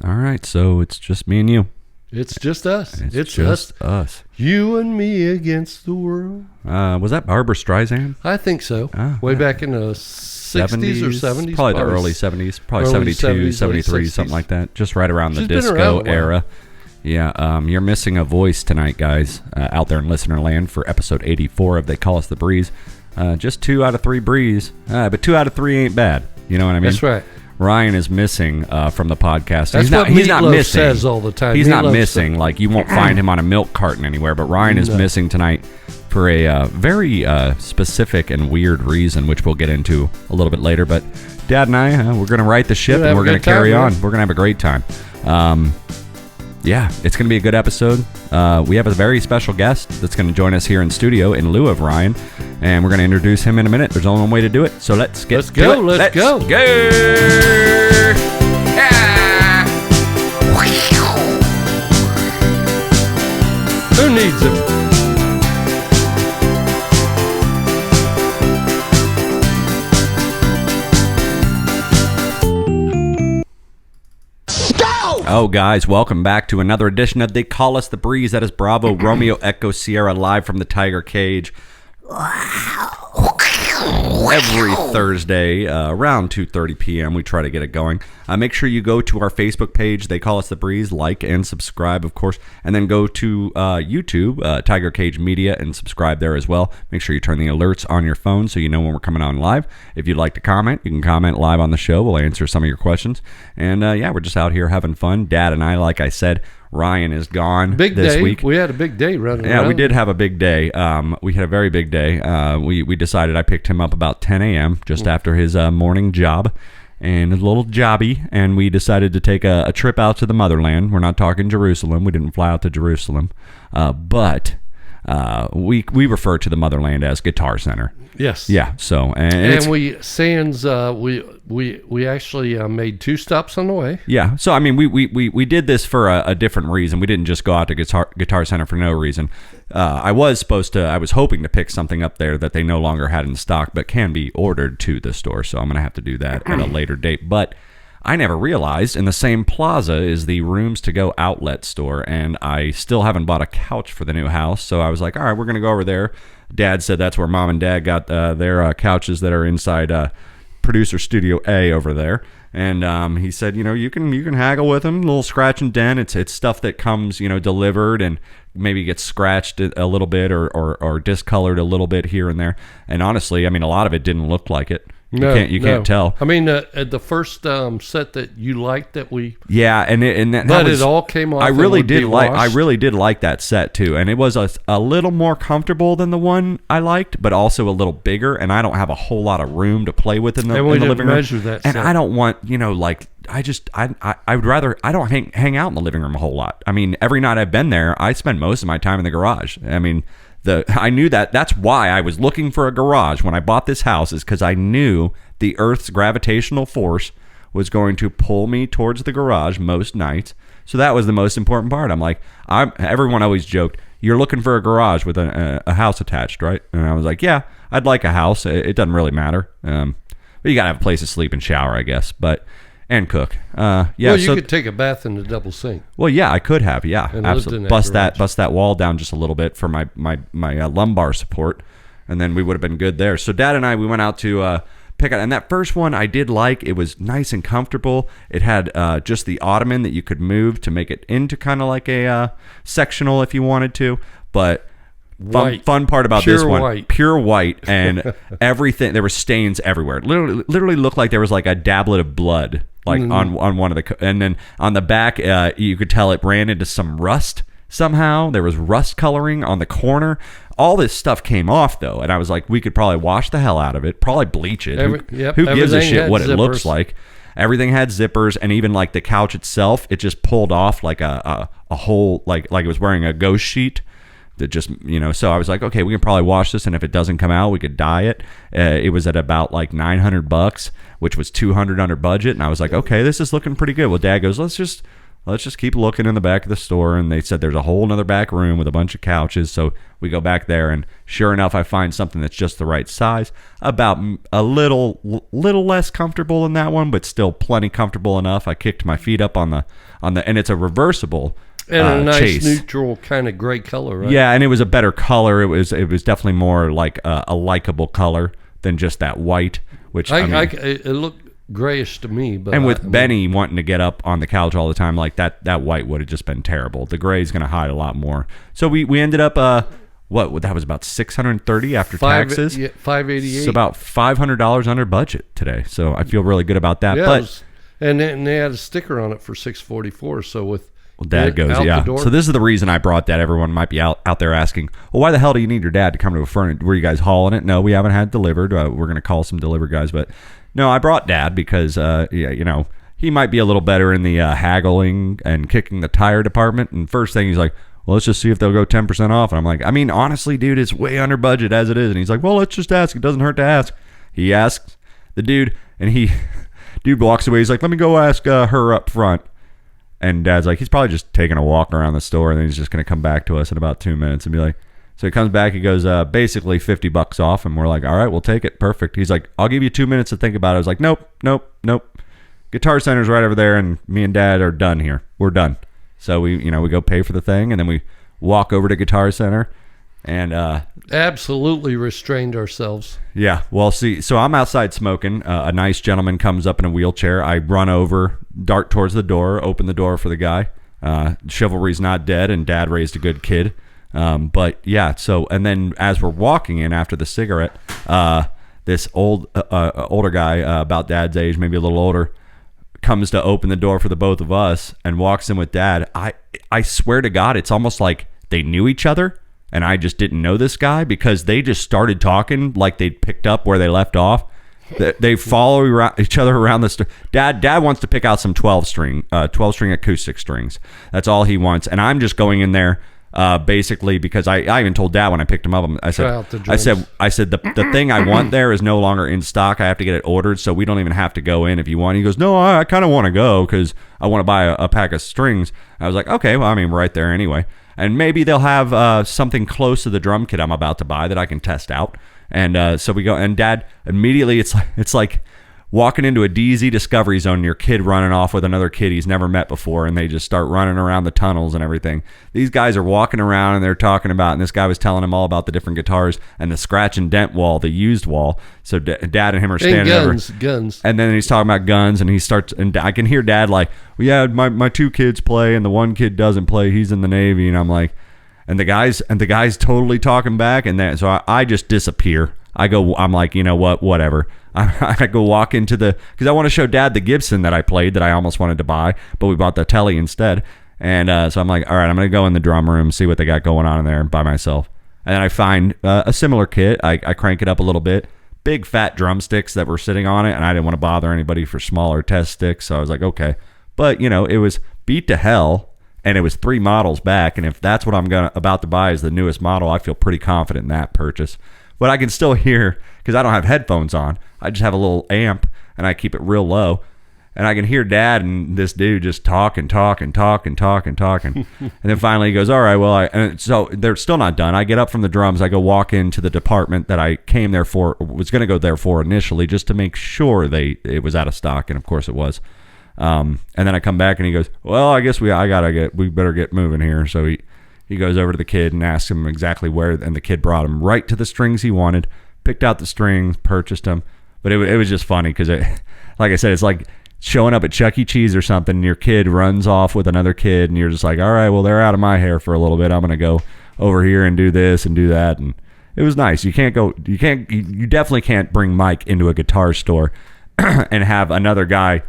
All right, so it's just me and you. It's just us. It's just us. You and me against the world. Was that Barbra Streisand? I think so. Way back in the 60s or 70s. Probably the early 70s. Probably 72, 73, something like that. Just right around the disco era. Yeah, you're missing a voice tonight, guys, out there in listener land for episode 84 of They Call Us the Breeze. Just 2 out of 3 breeze. But 2 out of 3 ain't bad. You know what I mean? That's right. Ryan is missing from the podcast. That's he's not missing. Says all the time. He's not missing. Like, you won't find him on a milk carton anywhere. But Ryan is missing tonight for a very specific and weird reason, which we'll get into a little bit later. But Dad and I, we're going to right the ship and we're going to carry on. We're going to have a great time. Yeah, it's going to be a good episode. We have a very special guest that's going to join us here in studio in lieu of Ryan, and we're going to introduce him in a minute. There's only one way to do it, so let's go. Let's go. Yeah. Who needs him? Oh, guys, welcome back to another edition of They Call Us the Breeze. That is Bravo, Romeo, Echo, Sierra, live from the Tiger Cage. Every Thursday, around 2:30 p.m., we try to get it going. Make sure you go to our Facebook page, They Call Us the Breeze, like and subscribe, of course, and then go to YouTube, Tiger Cage Media, and subscribe there as well. Make sure you turn the alerts on your phone so you know when we're coming on live. If you'd like to comment, you can comment live on the show. We'll answer some of your questions. And yeah, we're just out here having fun. Dad and I, like I said, Ryan is gone this week. We had a big day running around. Yeah, we did have a big day. We had a very big day. We decided I picked him up about 10 a.m. just after his morning job and a little jobby, and we decided to take a trip out to the motherland. We're not talking Jerusalem. We didn't fly out to Jerusalem, but we refer to the motherland as Guitar Center. Yes. Yeah. So and we actually made 2 stops on the way. Yeah. So I mean, we did this for a different reason. We didn't just go out to Guitar Center for no reason. I was hoping to pick something up there that they no longer had in stock, but can be ordered to the store. So I'm gonna have to do that at a later date. But I never realized in the same plaza is the Rooms to Go outlet store, and I still haven't bought a couch for the new house. So I was like, all right, we're gonna go over there. Dad said that's where Mom and Dad got their couches that are inside Producer Studio A over there. And he said, you can haggle with them, a little scratch and dent. It's stuff that comes, delivered and maybe gets scratched a little bit or discolored a little bit here and there. And honestly, I mean, a lot of it didn't look like it. You can't tell. I mean, the first set that you liked that we it all came off. I really did like that set too, and it was a little more comfortable than the one I liked, but also a little bigger. And I don't have a whole lot of room to play with in the living room. And I don't want I would rather I don't hang out in the living room a whole lot. I mean, every night I've been there, I spend most of my time in the garage. I mean. I knew that's why I was looking for a garage when I bought this house, is because I knew the Earth's gravitational force was going to pull me towards the garage most nights. So that was the most important part. I'm like, everyone always joked, you're looking for a garage with a house attached, right? And I was like, yeah, I'd like a house. It doesn't really matter. But you got to have a place to sleep and shower, I guess. And cook. Yeah. Well, you could take a bath in the double sink. Well, yeah, I could have. Yeah, absolutely. Bust that wall down just a little bit for my lumbar support, and then we would have been good there. So Dad and I, we went out to pick out, and that first one I did like. It was nice and comfortable. It had just the ottoman that you could move to make it into kind of like a sectional if you wanted to, but. Fun part about this one, pure white, and everything. There were stains everywhere. Literally looked like there was like a dablet of blood, like on one of the. And then on the back, you could tell it ran into some rust somehow. There was rust coloring on the corner. All this stuff came off though, and I was like, we could probably wash the hell out of it, probably bleach it. Who gives a shit what it looks like? Everything had zippers, and even like the couch itself, it just pulled off like a whole like it was wearing a ghost sheet. That just, so I was like, okay, we can probably wash this, and if it doesn't come out, we could dye it. It was at about like $900, which was $200 under budget, and I was like, okay, this is looking pretty good. Well, Dad goes, let's let's just keep looking in the back of the store. And they said there's a whole nother back room with a bunch of couches. So we go back there, and sure enough, I find something that's just the right size, about a little less comfortable than that one, but still plenty comfortable enough. I kicked my feet up on the, and it's a reversible and a nice chase. Neutral kind of gray color, right? Yeah, and it was a better color. It was definitely more like a likable color than just that white, which it looked grayish to me. But and with Benny wanting to get up on the couch all the time, like that white would have just been terrible. The gray is going to hide a lot more. So we ended up that was about $630 after taxes. Yeah, $588. So about $500 under budget today. So I feel really good about that. Yeah, but and they had a sticker on it for $644. So with Dad goes, yeah. So this is the reason I brought that. Everyone might be out there asking, well, why the hell do you need your dad to come to a furniture? Were you guys hauling it? No, we haven't had delivered. We're going to call some delivery guys, but no, I brought Dad because he might be a little better in the haggling and kicking the tire department. And first thing he's like, well, let's just see if they'll go 10% off. And I'm like, I mean, honestly, dude, it's way under budget as it is. And he's like, well, let's just ask. It doesn't hurt to ask. He asks the dude, and dude walks away. He's like, let me go ask her up front. And Dad's like, he's probably just taking a walk around the store, and then he's just going to come back to us in about 2 minutes and be like, so he comes back, he goes, basically $50 off, and we're like, all right, we'll take it. Perfect. He's like, I'll give you 2 minutes to think about it. I was like, nope. Guitar Center's right over there, and me and Dad are done here. We're done. So we go pay for the thing, and then we walk over to Guitar Center, and absolutely restrained ourselves. Yeah. Well, see, so I'm outside smoking. A nice gentleman comes up in a wheelchair. I run over, dart towards the door, open the door for the guy. Chivalry's not dead, and Dad raised a good kid. But yeah. So, and then as we're walking in after the cigarette, this older guy, about Dad's age, maybe a little older, comes to open the door for the both of us and walks in with Dad. I swear to God, it's almost like they knew each other, and I just didn't know this guy, because they just started talking like they'd picked up where they left off. They follow each other around the store. Dad wants to pick out some 12-string acoustic strings. That's all he wants. And I'm just going in there basically because I even told Dad when I picked him up, I said the thing I want there is no longer in stock. I have to get it ordered, so we don't even have to go in if you want. He goes, no, I kind of want to go because I want to buy a pack of strings. I was like, okay, well, I mean, we're right there anyway. And maybe they'll have something close to the drum kit I'm about to buy that I can test out. And so we go, and Dad immediately, it's like walking into a DZ Discovery Zone, and your kid running off with another kid he's never met before, and they just start running around the tunnels and everything. These guys are walking around, and they're talking about, and this guy was telling him all about the different guitars and the scratch and dent wall, the used wall. So Dad and him are standing guns. And then he's talking about guns, and he starts, and I can hear Dad like, well, yeah, my two kids play, and the one kid doesn't play. He's in the Navy. And I'm like, and the guy's totally talking back, and then so I just disappear. I'm like, you know what, whatever. I go walk into because I want to show Dad the Gibson that I played that I almost wanted to buy, but we bought the Telly instead. And so I'm like, all right, I'm going to go in the drum room, see what they got going on in there by myself. And then I find a similar kit. I crank it up a little bit. Big fat drumsticks that were sitting on it, and I didn't want to bother anybody for smaller test sticks, so I was like, okay. But, it was beat to hell, and it was 3 models back, and if that's what I'm about to buy is the newest model, I feel pretty confident in that purchase. But I can still hear, because I don't have headphones on. I just have a little amp, and I keep it real low. And I can hear Dad and this dude just talking. And then finally he goes, all right, well, and so they're still not done. I get up from the drums. I go walk into the department that I came there for, was going to go there for initially, just to make sure it was out of stock. And of course it was. And then I come back and he goes, well, I guess we better get moving here. So he goes over to the kid and asks him exactly where, and the kid brought him right to the strings he wanted, picked out the strings, purchased them. But it was just funny because, like I said, it's like showing up at Chuck E. Cheese or something, and your kid runs off with another kid, and you're just like, all right, well, they're out of my hair for a little bit. I'm going to go over here and do this and do that. And it was nice. You definitely can't bring Mike into a guitar store and have another guy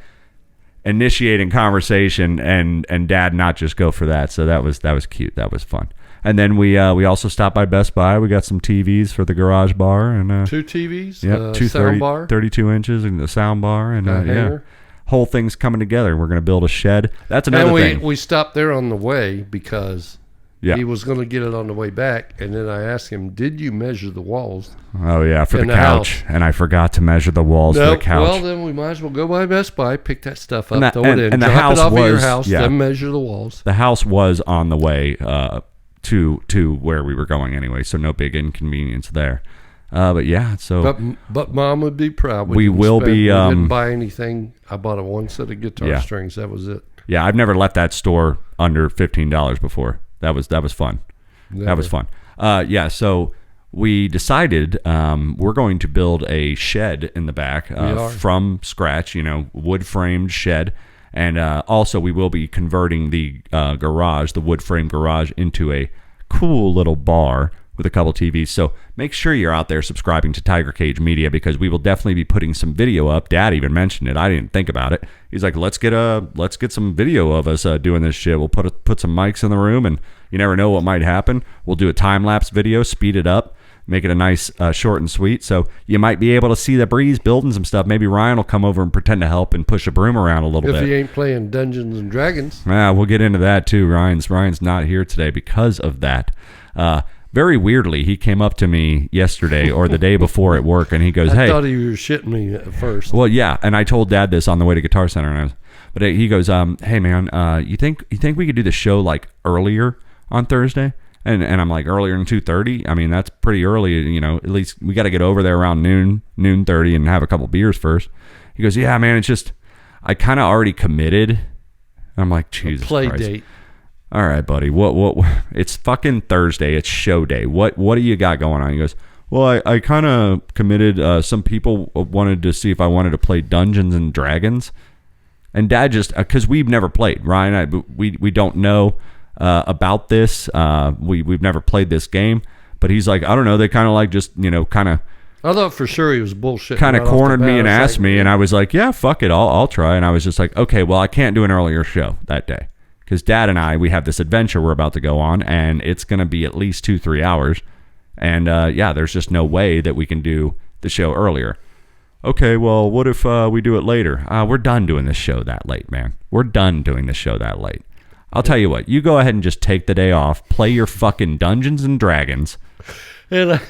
initiating conversation and Dad not just go for that. So that was cute. That was fun. And then we also stopped by Best Buy. We got some TVs for the garage bar and 2 TVs. Yeah, 32 inches and the sound bar and whole thing's coming together. We're going to build a shed. That's another thing. We stopped there on the way because Yeah. He was going to get it on the way back, and then I asked him, "Did you measure the walls?" Oh yeah, for the couch, and I forgot to measure the walls for the couch. Well, then we might as well go by Best Buy, pick that stuff up, throw it in, and the drop house it off was, at your house, yeah. then measure the walls. The house was on the way to where we were going anyway, so no big inconvenience there. But yeah, so but Mom would be proud. We didn't buy anything. I bought one set of guitar strings. That was it. Yeah, I've never left that store under $15 before. That was fun. Never. That was fun. Yeah, so we decided we're going to build a shed in the back from scratch. Wood framed shed. And also, we will be converting the garage, the wood frame garage, into a cool little bar with a couple TVs. So make sure you're out there subscribing to Tiger Cage Media, because we will definitely be putting some video up. Dad even mentioned it. I didn't think about it. He's like, let's get some video of us doing this shit. We'll put some mics in the room, and you never know what might happen. We'll do a time-lapse video, speed it up, make it a nice short and sweet. So you might be able to see the breeze building some stuff. Maybe Ryan will come over and pretend to help and push a broom around a little bit. If he ain't playing Dungeons and Dragons. Yeah, we'll get into that too. Ryan's not here today because of that. Very weirdly, he came up to me yesterday or the day before at work, and he goes, "Hey." I thought he was shitting me at first. Well, yeah, and I told Dad this on the way to Guitar Center, but he goes, "Hey man, you think we could do the show like earlier on Thursday?" And I'm like, earlier than 2:30? I mean, that's pretty early. At least we got to get over there around noon 30, and have a couple beers first. He goes, "Yeah, man, it's just I kind of already committed." And I'm like, Jesus Christ. Play date. All right, buddy. What? It's fucking Thursday. It's show day. What do you got going on? He goes, "Well, I kind of committed. Some people wanted to see if I wanted to play Dungeons and Dragons." And Dad just, because we've never played. Ryan and I, we don't know about this. We've never played this game. But he's like, I don't know. They kind of like just, kind of. I thought for sure he was bullshit. Kind of cornered me and asked me, and I was like, yeah, fuck it. I'll try. And I was just like, okay, well, I can't do an earlier show that day. Because Dad and I, we have this adventure we're about to go on, and it's going to be at least 2-3 hours. And, there's just no way that we can do the show earlier. Okay, well, what if we do it later? We're done doing this show that late, man. We're done doing this show that late. I'll tell you what. You go ahead and just take the day off, play your fucking Dungeons and Dragons. And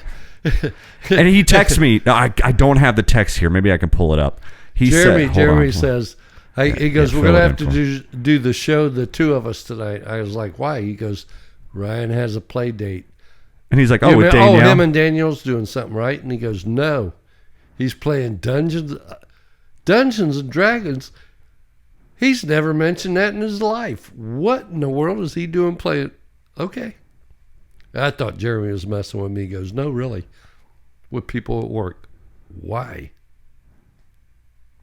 he texts me. I don't have the text here. Maybe I can pull it up. Jeremy says... he goes, we're going to have to do the show, the two of us tonight. I was like, why? He goes, Ryan has a play date. And he's like, with Danielle? Him and Danielle's doing something, right? And he goes, no. He's playing Dungeons and Dragons. He's never mentioned that in his life. What in the world is he doing playing? Okay. I thought Jeremy was messing with me. He goes, no, really. With people at work. Why?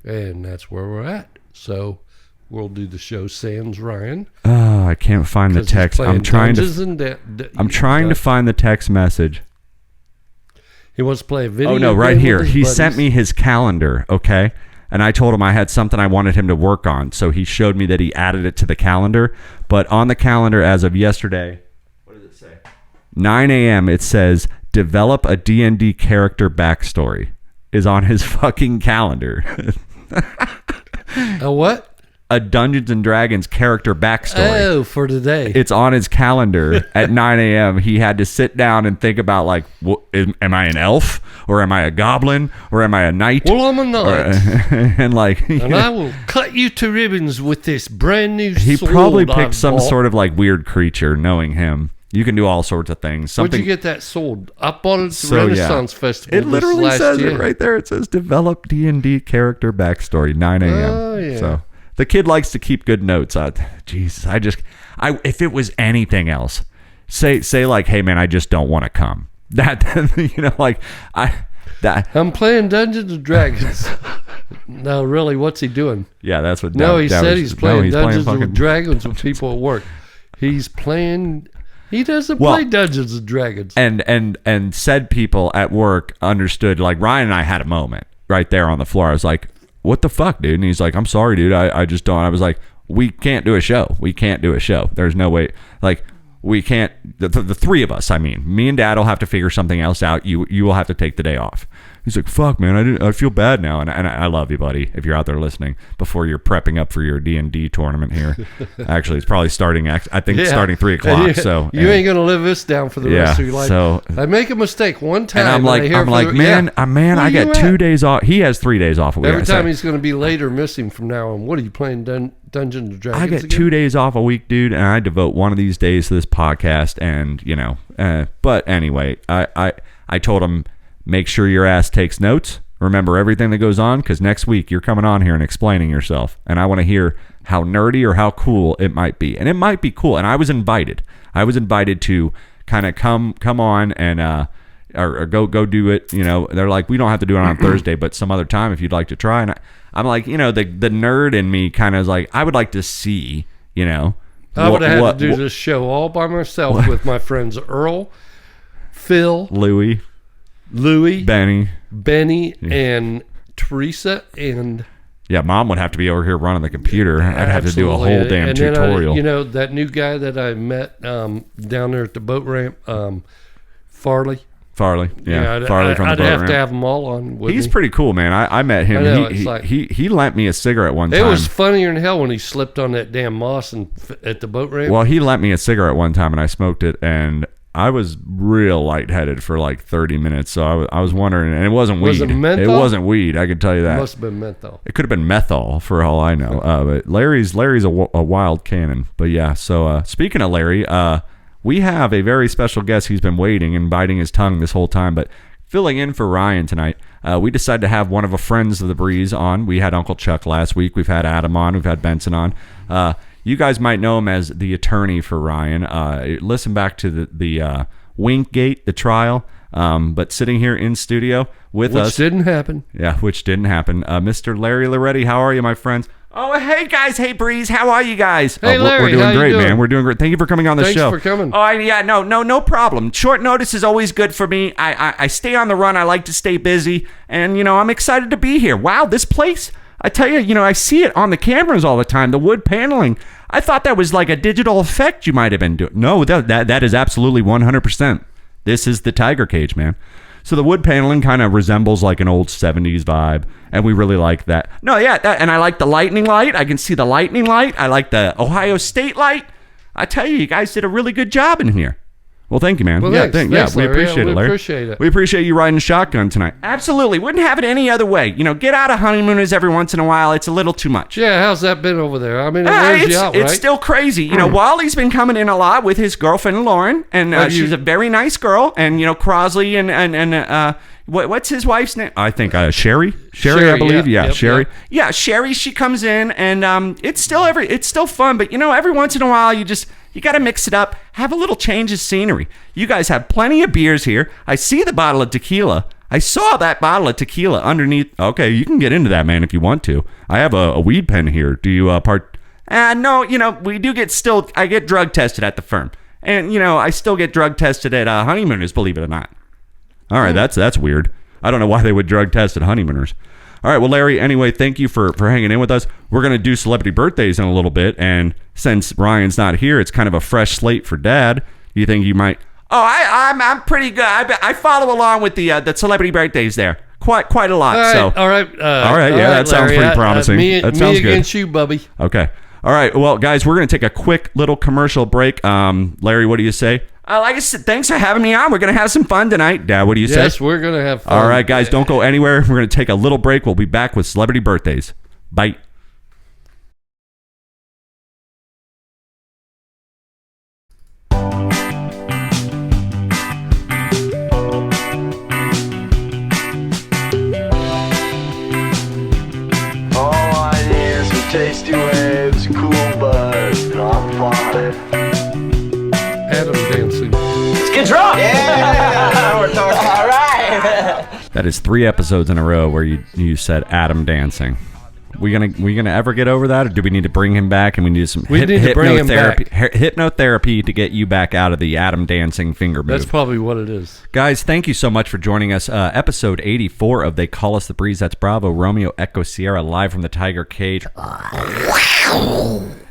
And that's where we're at. So we'll do the show sans Ryan. Oh, I can't find the text. I'm trying to find the text message. He wants to play a video. Oh no, right here. He sent me his calendar, okay? And I told him I had something I wanted him to work on. So he showed me that he added it to the calendar. But on the calendar as of yesterday, what does it say? 9 a.m. it says, develop a D&D character backstory is on his fucking calendar. A what? A Dungeons and Dragons character backstory. Oh, for today. It's on his calendar at 9 a.m. He had to sit down and think about, like, am I an elf? Or am I a goblin? Or am I a knight? Well, I'm a knight. And I will cut you to ribbons with this brand new sword. He probably picked some sort of, like, weird creature, knowing him. You can do all sorts of things. Where'd you get that sword? I bought it at the Renaissance Festival. It literally says it right there. It says develop D&D character backstory, 9 a.m. Oh, yeah. So the kid likes to keep good notes. Jesus, if it was anything else, say like, hey man, I just don't want to come. I'm playing Dungeons and Dragons. No, really, what's he doing? Yeah, that's what. No, he said he's playing Dungeons and Dragons with people at work. He's playing. He doesn't play Dungeons and Dragons. And said people at work understood. Like Ryan and I had a moment right there on the floor. I was like, "What the fuck, dude?" And he's like, "I'm sorry, dude. I just don't." I was like, "We can't do a show. We can't do a show. There's no way. Like, we can't. The three of us. I mean, me and Dad will have to figure something else out. You will have to take the day off." He's like, fuck, man, I feel bad now. And I love you, buddy, if you're out there listening, before you're prepping up for your D&D tournament here. Actually, it's probably starting, starting 3 o'clock. So you ain't going to live this down for the rest of your life. So I make a mistake one time. And I'm like, man, I get 2 days off. He has 3 days off a week. Every time he's going to be late or missing from now on. What are you playing, Dungeons and Dragons I get again? 2 days off a week, dude, and I devote one of these days to this podcast. And, but anyway, I told him, make sure your ass takes notes. Remember everything that goes on, because next week you're coming on here and explaining yourself. And I want to hear how nerdy or how cool it might be. And it might be cool. And I was invited. To kind of come on and or go do it. They're like, we don't have to do it on Thursday, but some other time if you'd like to try. And I'm like, the nerd in me kind of is like, I would like to see, I would have had to do this show all by myself with my friends Earl, Phil, Louie, Benny, and Teresa, and Mom would have to be over here running the computer. I'd have to do a whole damn tutorial. Then that new guy that I met down there at the boat ramp, Farley. Farley from the boat ramp. I'd have to have them all on with He's me. pretty cool, man. I met him. He lent me a cigarette one time. It was funnier than hell when he slipped on that damn moss at the boat ramp. Well, he lent me a cigarette one time, and I smoked it, and I was real lightheaded for like 30 minutes. So I was wondering, and it wasn't weed. Was it menthol? It wasn't weed. I can tell you that. It must have been menthol. It could have been methyl for all I know. But Larry's a wild cannon. But yeah. So speaking of Larry, we have a very special guest. He's been waiting and biting his tongue this whole time, but filling in for Ryan tonight. We decided to have one of the friends of the Breeze on. We had Uncle Chuck last week. We've had Adam on. We've had Benson on. You guys might know him as the attorney for Ryan. Listen back to the Winkgate, the trial. But sitting here in studio with us. Which didn't happen. Yeah, which didn't happen. Mr. Larry Loretti, how are you, my friends? Oh, hey, guys. Hey, Breeze. How are you guys? Hey, Larry. We're doing great, man. We're doing great. Thank you for coming on the show. Thanks for coming. Oh, yeah. No problem. Short notice is always good for me. I stay on the run. I like to stay busy. And, I'm excited to be here. Wow, this place, I tell you, I see it on the cameras all the time, the wood paneling. I thought that was like a digital effect you might have been doing. No, that is absolutely 100%. This is the tiger cage, man. So the wood paneling kind of resembles like an old 70s vibe, and we really like that. No, yeah, and I like the lightning light. I can see the lightning light. I like the Ohio State light. I tell you, you guys did a really good job in here. Well, thank you, man. Well, thanks, we appreciate it, Larry. We appreciate it. We appreciate you riding shotgun tonight. Absolutely. Wouldn't have it any other way. Get out of honeymooners every once in a while. It's a little too much. Yeah, how's that been over there? I mean, it wears you out, right? It's still crazy. Wally's been coming in a lot with his girlfriend, Lauren, and she's a very nice girl. And, Crosley and what's his wife's name? I think Sherry, I believe. Yeah, yep, Sherry. Yep. Yeah, Sherry, she comes in, and it's still fun. But, every once in a while, you got to mix it up. Have a little change of scenery. You guys have plenty of beers here. I see the bottle of tequila. I saw that bottle of tequila underneath. Okay, you can get into that, man, if you want to. I have a weed pen here. Do you part? No, we do I get drug tested at the firm. And, I still get drug tested at honeymooners, believe it or not. All right, that's weird. I don't know why they would drug test at honeymooners. All right, well, Larry, anyway, thank you for hanging in with us. We're going to do celebrity birthdays in a little bit, and since Ryan's not here, it's kind of a fresh slate for Dad. You think you might... Oh, I'm pretty good. I follow along with the celebrity birthdays there. Quite a lot. All right. Yeah, that sounds pretty promising. That sounds good. Me against you, Bubby. Okay. All right, well, guys, we're going to take a quick little commercial break. Larry, what do you say? Like I said, thanks for having me on. We're going to have some fun tonight. Dad, what do you say? Yes, we're going to have fun. All right, guys, don't go anywhere. We're going to take a little break. We'll be back with celebrity birthdays. Bye. All I need is some tasty waves, cool buzz, and I'm fine. Adam dancing. Let's get drunk! Yeah! We're talking. All right! That is 3 episodes in a row where you said Adam dancing. We gonna ever get over that, or do we need to bring him back and we need some hypnotherapy to get you back out of the Adam dancing finger move? That's probably what it is. Guys, thank you so much for joining us. Episode 84 of They Call Us the Breeze. That's Bravo, Romeo, Echo, Sierra, live from the Tiger Cage.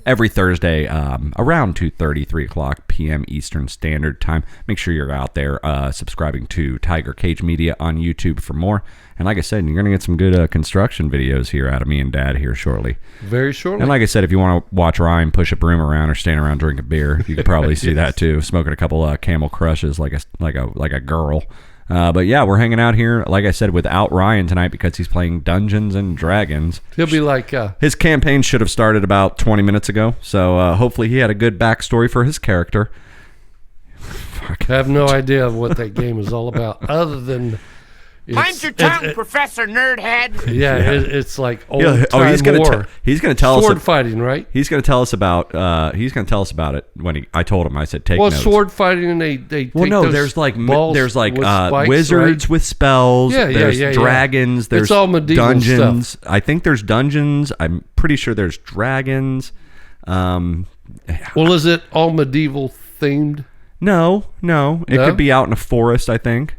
every Thursday around 2:30, 3 o'clock p.m. Eastern Standard Time. Make sure you're out there subscribing to Tiger Cage Media on YouTube for more. And like I said, you're going to get some good construction videos here out of me and Dad here shortly. Very shortly. And like I said, if you want to watch Ryan push a broom around or stand around drinking beer, you could probably see that too. Smoking a couple Camel Crushes like a girl. But yeah, we're hanging out here, like I said, without Ryan tonight because he's playing Dungeons and Dragons. He'll be like... his campaign should have started about 20 minutes ago, so hopefully he had a good backstory for his character. I have no idea what that game is all about, other than... Mind your tongue, Professor Nerdhead. Yeah, it's like old time he's gonna war. He's going to tell us sword fighting, right? He's going to tell us about. He's going to tell us about it when I told him. I said, take notes. Sword fighting, and they take those there's like spikes, wizards right? with spells. There's dragons. There's it's all medieval dungeons. stuff. I think there's dungeons. I'm pretty sure there's dragons. Well, is it all medieval themed? No. It could be out in a forest. I think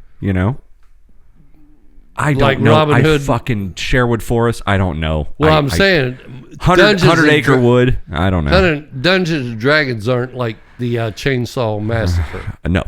I don't know. Robin Hood. Fucking Sherwood Forest. I don't know. Well, I'm saying 100 acre wood. I don't know. Dungeons and Dragons aren't like the Chainsaw Massacre. No,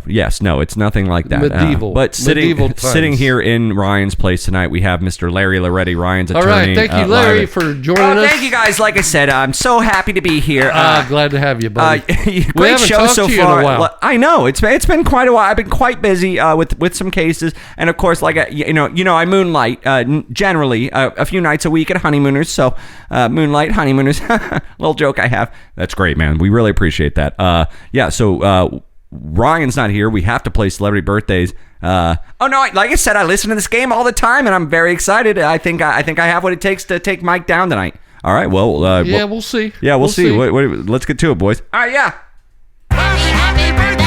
it's nothing like that. Medieval. But sitting here in Ryan's place tonight, we have Mr. Larry Loretti, Ryan's attorney. All right, thank you, Larry, for joining us. Thank you, guys. Like I said, I'm so happy to be here. Glad to have you, buddy. Great show so far. In a while. I know it's been quite a while. I've been quite busy with some cases, and of course, like I moonlight generally a few nights a week at Honeymooners. So moonlight Honeymooners, little joke I have. That's great, man. We really appreciate that. So Ryan's not here. We have to play celebrity birthdays. Oh no! Like I said, I listen to this game all the time, and I'm very excited. I think I have what it takes to take Mike down tonight. All right. Well, we'll see. Yeah, we'll see. Let's get to it, boys. All right, yeah. Happy birthday!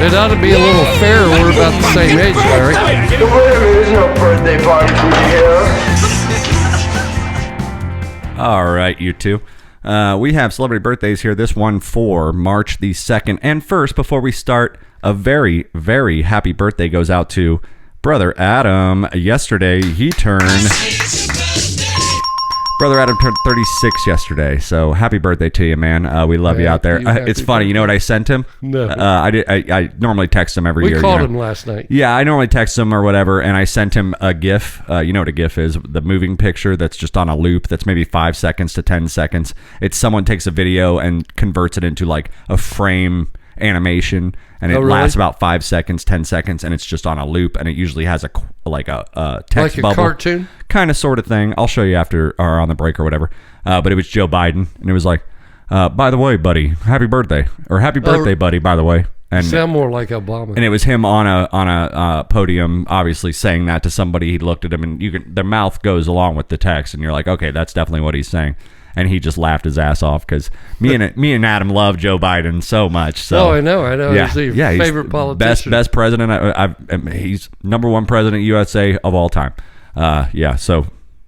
It ought to be a little fair. We're about the same age, Larry. There's no birthday party for you. All right, you two. We have celebrity birthdays here. This one for March the 2nd. And first, before we start, a very, very happy birthday goes out to Brother Adam. Yesterday, Brother Adam turned 36 yesterday. So happy birthday to you, man. We love you out there. It's funny. You know what I sent him? No. I normally text him every year. We called him last night. Yeah, I normally text him or whatever, and I sent him a GIF. You know what a GIF is? The moving picture that's just on a loop that's maybe 5 seconds to 10 seconds. It's someone takes a video and converts it into like a frame animation, and it lasts about 5 seconds, 10 seconds, and it's just on a loop, and it usually has a text like bubble. a cartoon? Kind of sort of thing. I'll show you after or on the break or whatever. But it was Joe Biden, and it was like, by the way, buddy, happy birthday. Or happy birthday, buddy, by the way. And sound more like Obama. And it was him on a podium, obviously saying that to somebody. He looked at him, and their mouth goes along with the text, and you're like, okay, that's definitely what he's saying. And he just laughed his ass off because me and Adam love Joe Biden so much. So I know. Yeah, he's your favorite politician. Best president. He's number one president USA of all time. So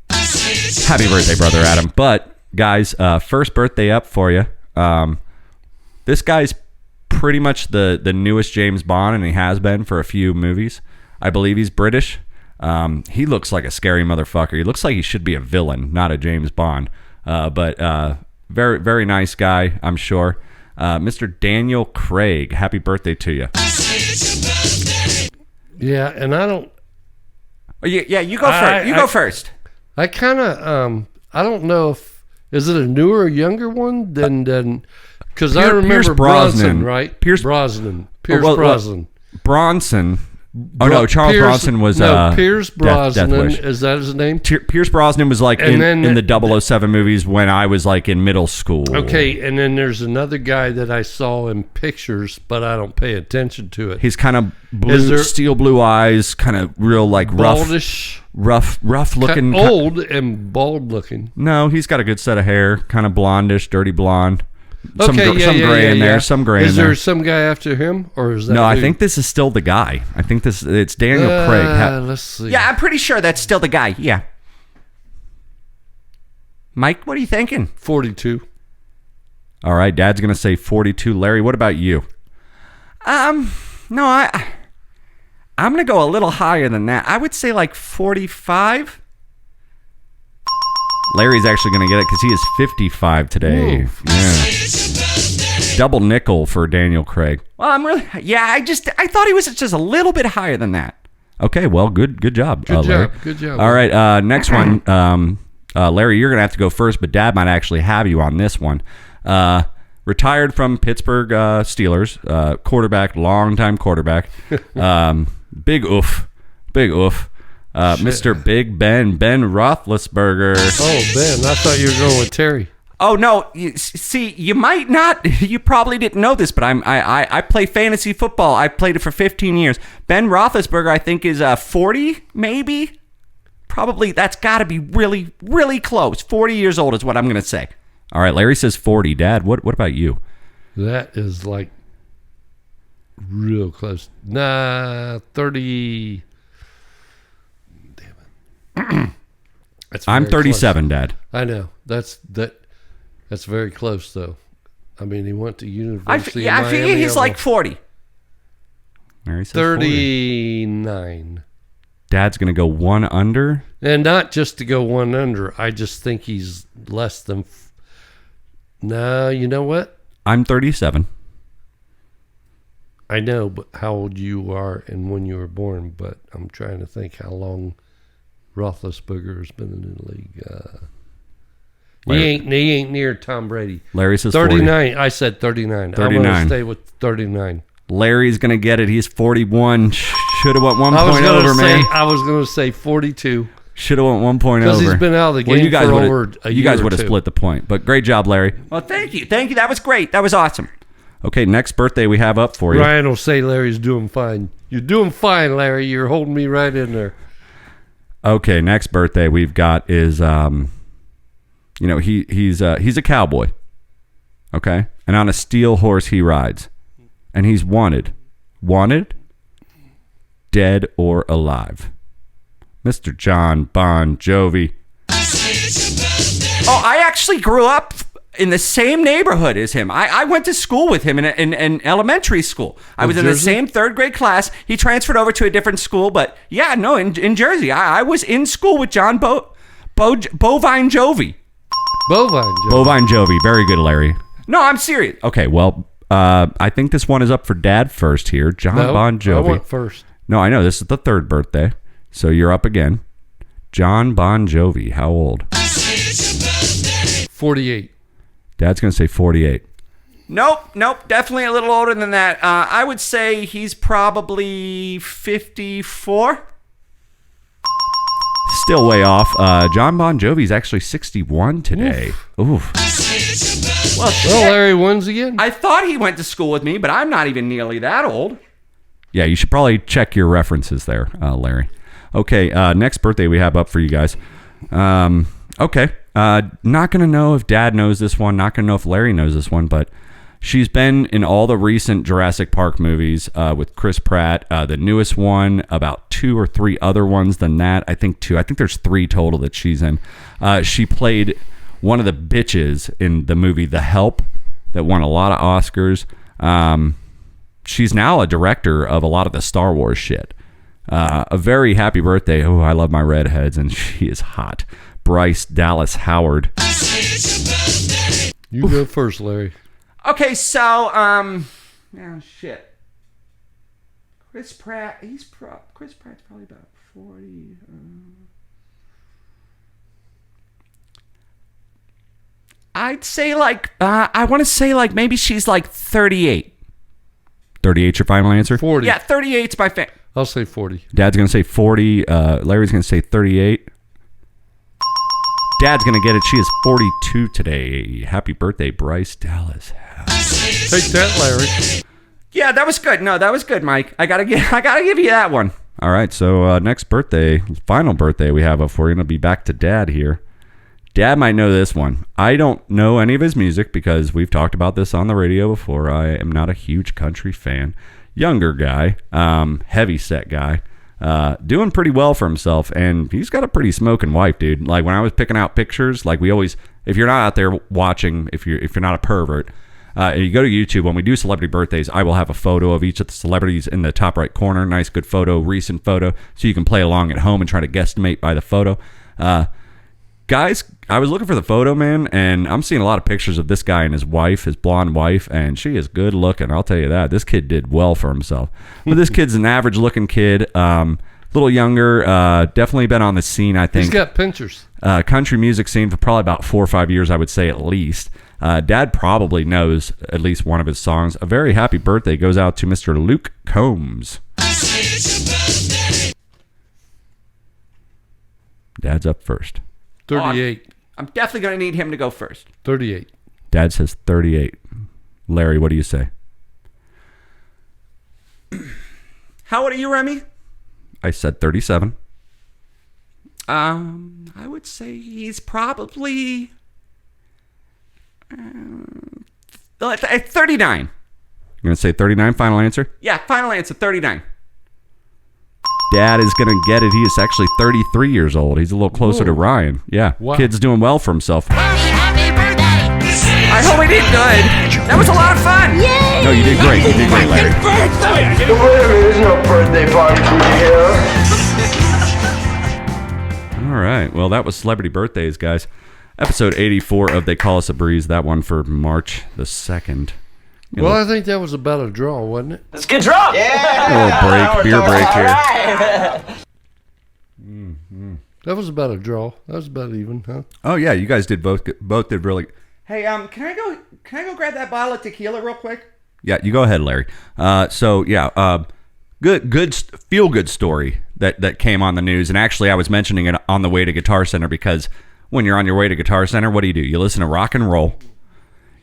happy birthday, Brother Adam. But guys, first birthday up for you. This guy's pretty much the newest James Bond, and he has been for a few movies. I believe he's British. He looks like a scary motherfucker. He looks like he should be a villain, not a James Bond. But very, very nice guy, I'm sure. Mr. Daniel Craig, happy birthday to you. Yeah, and I don't... Yeah, you go first. You go first. I kind of... I don't know if... Is it a newer or younger one than... Because I remember Pierce Brosnan, right? Pierce Brosnan. Bronson. Oh no, Charles Bronson was Pierce Brosnan. Is that his name? Pierce Brosnan was like in the 007 movies when I was like in middle school. Okay, and then there's another guy that I saw in pictures, but I don't pay attention to it. He's kind of blue, steel blue eyes, kind of real like baldish, rough looking, old and bald looking. No, he's got a good set of hair, kind of blondish, dirty blonde. Some gray in there. Is there some guy after him, or is that? No, I think this is still the guy. I think it's Daniel Craig. Let's see. Yeah, I'm pretty sure that's still the guy. Yeah. Mike, what are you thinking? 42. All right, Dad's gonna say 42. Larry, what about you? No, I'm gonna go a little higher than that. I would say like 45. Larry's actually going to get it because he is 55 today. Oof. Yeah. Double nickel for Daniel Craig. Well, I thought he was just a little bit higher than that. Okay, well, good job. Larry. Good job. All right, next one. Larry, you're going to have to go first, but Dad might actually have you on this one. Retired from Pittsburgh Steelers, quarterback, longtime quarterback. Big oof. Mr. Big Ben Roethlisberger. Oh, Ben, I thought you were going with Terry. Oh no! You might not. You probably didn't know this, but I play fantasy football. I played it for 15 years. Ben Roethlisberger, I think, is 40, maybe. Probably. That's got to be really, really close. 40 years old is what I'm going to say. All right, Larry says 40. Dad, what about you? That is like real close. Nah, 30. Damn it. I'm 37, close. Dad. I know. That's very close, though. I mean, he went to University of Miami. I figure he's like 40. Larry says 39. 40. Dad's going to go one under. And not just to go one under. I just think he's less than... No, you know what? I'm 37. I know but how old you are and when you were born, but I'm trying to think how long Roethlisberger has been in the league. He ain't near Tom Brady. Larry says 39. 40. I said 39. 39. I'm going to stay with 39. Larry's going to get it. He's 41. Should have went 1 point over, man. I was going to say 42. Should have went 1 point over. Because he's been out of the game for over a year. You guys would have split the point. But great job, Larry. Well, thank you. That was great. That was awesome. Okay, next birthday we have up for you. Ryan will say Larry's doing fine. You're doing fine, Larry. You're holding me right in there. Okay, next birthday we've got is, he's a cowboy. Okay, and on a steel horse he rides, and he's wanted, dead or alive. Mr. John Bon Jovi. Oh, I actually grew up in the same neighborhood as him. I went to school with him in elementary school. I was in the same third grade class. He transferred over to a different school, but yeah, no, in Jersey. I was in school with John Bovine Jovi. Bovine Jovi. Very good, Larry. No, I'm serious. Okay, well, I think this one is up for Dad first here. John Bon Jovi. I went first. No, I know. This is the third birthday. So you're up again. John Bon Jovi. How old? 48. Dad's going to say 48. Nope. Definitely a little older than that. I would say he's probably 54. Still way off. John Bon Jovi's actually 61 today. Oof. Well, Larry wins again. I thought he went to school with me, but I'm not even nearly that old. Yeah, you should probably check your references there, Larry. Okay, next birthday we have up for you guys. Okay, not going to know if Dad knows this one. Not going to know if Larry knows this one, but she's been in all the recent Jurassic Park movies with Chris Pratt. The newest one, about 2 or 3 other ones than that. I think 2. I think there's 3 total that she's in. She played one of the bitches in the movie The Help that won a lot of Oscars. She's now a director of a lot of the Star Wars shit. A very happy birthday. Oh, I love my redheads, and she is hot. Bryce Dallas Howard. You go first, Larry. Okay, so, shit. Chris Pratt, Chris Pratt's probably about 40. I'd say I want to say maybe she's 38. 38's your final answer? 40. Yeah, 38's my fan. I'll say 40. Dad's going to say 40. Larry's going to say 38. Dad's going to get it. She is 42 today. Happy birthday, Bryce Dallas. Take that, Larry. Yeah, that was good. No, that was good, Mike. I gotta give you that one. All right, so next birthday, final birthday we have before we're going to be back to Dad here. Dad might know this one. I don't know any of his music because we've talked about this on the radio before. I am not a huge country fan. Younger guy, heavy set guy, doing pretty well for himself, and he's got a pretty smoking wife, dude. Like when I was picking out pictures, like we always, if you're not out there watching, if you're not a pervert, you go to YouTube. When we do celebrity birthdays, I will have a photo of each of the celebrities in the top right corner. Nice, good photo, recent photo, so you can play along at home and try to guesstimate by the photo. guys, I was looking for the photo, man, and I'm seeing a lot of pictures of this guy and his wife, his blonde wife, and she is good looking. I'll tell you that. This kid did well for himself. But this kid's an average looking kid, little younger, definitely been on the scene, I think. He's got pinchers. Country music scene for probably about 4 or 5 years, I would say at least. Dad probably knows at least one of his songs. A very happy birthday goes out to Mr. Luke Combs. Dad's up first. 38. I'm definitely going to need him to go first. 38. Dad says 38. Larry, what do you say? How old are you, Remy? I said 37. I would say he's probably 39. You're going to say 39, final answer? Yeah, final answer, 39. Dad is going to get it. He is actually 33 years old. He's a little closer to Ryan. Yeah, Wow. Kid's doing well for himself. I hope we did good. That was a lot of fun. Yay! No, you did great. You did great, Larry. Wait a minute, there's no birthday party for you here. All right. Well, that was Celebrity Birthdays, guys. Episode 84 of They Call Us a Breeze. That one for March the 2nd. Well, I think that was about a draw, wasn't it? Let's get drunk. A little beer break here. That was about a draw. That was about even, huh? Oh yeah, you guys did both did really. Hey, can I go grab that bottle of tequila real quick? Yeah, you go ahead, Larry. Good feel good story that came on the news, and actually I was mentioning it on the way to Guitar Center because when you're on your way to Guitar Center, what do? You listen to rock and roll.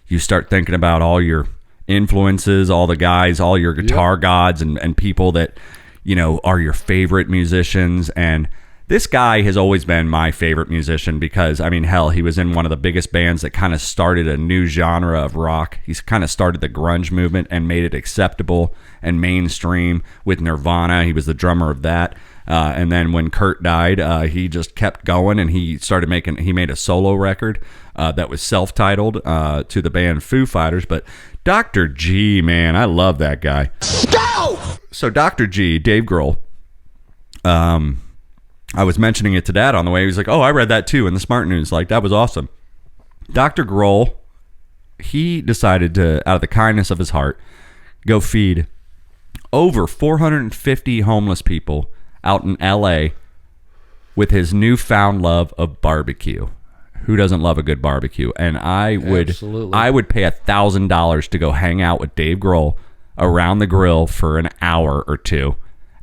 You start thinking about all your influences, all the guys, all your guitar gods and people that, you know, are your favorite musicians. And this guy has always been my favorite musician because, I mean, hell, he was in one of the biggest bands that kind of started a new genre of rock. He's kind of started the grunge movement and made it acceptable and mainstream with Nirvana. He was the drummer of that. And then when Kurt died, he just kept going and he made a solo record that was self-titled to the band Foo Fighters. But Dr. G, man, I love that guy. Go! So Dr. G, Dave Grohl, I was mentioning it to Dad on the way. He was like, oh, I read that too in the Smart News. Like, that was awesome. Dr. Grohl, he decided to, out of the kindness of his heart, go feed over 450 homeless people out in L.A. with his newfound love of barbecue. Who doesn't love a good barbecue? And I would pay $1,000 to go hang out with Dave Grohl around the grill for an hour or two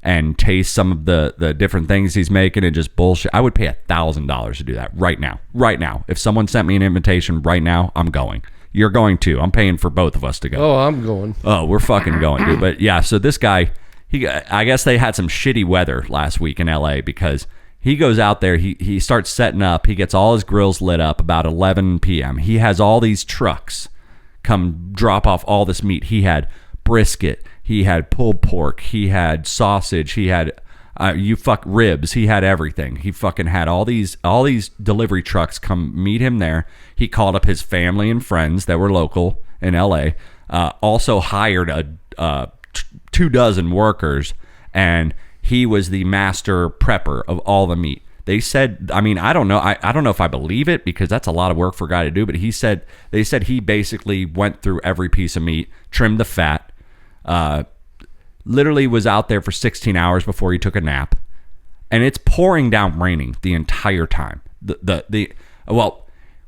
and taste some of the different things he's making and just bullshit. I would pay $1,000 to do that right now. Right now. If someone sent me an invitation right now, I'm going. You're going too. I'm paying for both of us to go. Oh, I'm going. Oh, we're fucking going, dude. But yeah, so this guy, I guess they had some shitty weather last week in LA because he goes out there, he starts setting up, he gets all his grills lit up about 11 p.m. He has all these trucks come drop off all this meat. He had brisket, he had pulled pork, he had sausage, he had ribs, he had everything. He fucking had all these delivery trucks come meet him there. He called up his family and friends that were local in LA, also hired 24 workers, and he was the master prepper of all the meat. They said, I mean, I don't know. I don't know if I believe it because that's a lot of work for a guy to do, but they said he basically went through every piece of meat, trimmed the fat, literally was out there for 16 hours before he took a nap. And it's pouring down raining the entire time.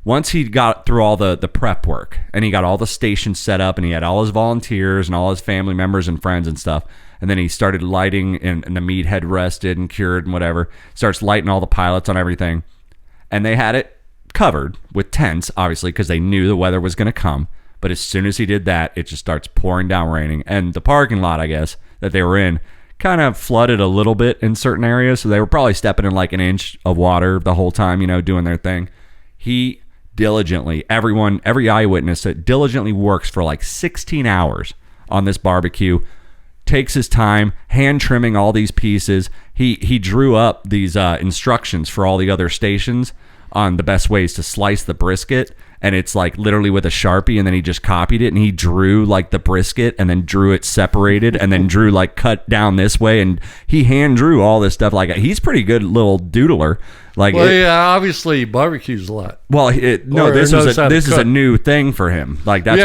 Once he got through all the prep work and he got all the stations set up and he had all his volunteers and all his family members and friends and stuff, and then he started lighting and the meat had rested and cured and whatever, starts lighting all the pilots on everything. And they had it covered with tents, obviously, because they knew the weather was going to come. But as soon as he did that, it just starts pouring down raining. And the parking lot, I guess, that they were in kind of flooded a little bit in certain areas. So they were probably stepping in like an inch of water the whole time, you know, doing their thing. He diligently, every eyewitness that diligently works for like 16 hours on this barbecue, takes his time hand trimming all these pieces. He drew up these instructions for all the other stations on the best ways to slice the brisket, and it's like literally with a Sharpie, and then he just copied it and he drew like the brisket and then drew it separated and then drew like cut down this way, and he hand drew all this stuff. Like, he's pretty good little doodler. Like, well, yeah, obviously he barbecues a lot. Well, this is a new thing for him. Like that's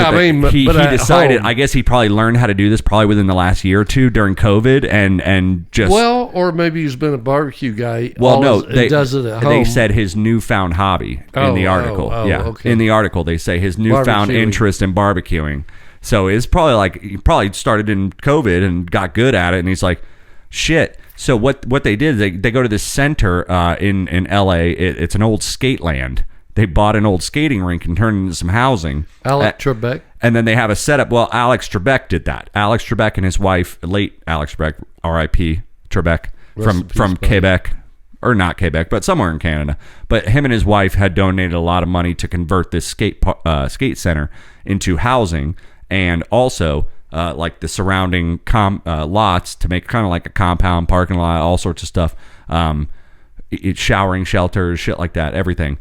he decided. I guess he probably learned how to do this probably within the last year or two during COVID, and just or maybe he's been a barbecue guy. Well, they does it at home. They said his newfound hobby in the article. Okay. In the article they say his newfound interest in barbecuing. So it's probably like he probably started in COVID and got good at it, and he's like, shit. So what they did is they go to this center in LA. It's an old skate land. They bought an old skating rink and turned it into some housing. Alex Trebek. And then they have a setup. Well, Alex Trebek did that. Alex Trebek and his wife, late Alex Trebek, R.I.P. Trebek, from Quebec, or not Quebec, but somewhere in Canada. But him and his wife had donated a lot of money to convert this skate center into housing, and also like the surrounding lots to make kind of like a compound parking lot, all sorts of stuff, showering shelters, shit like that, everything.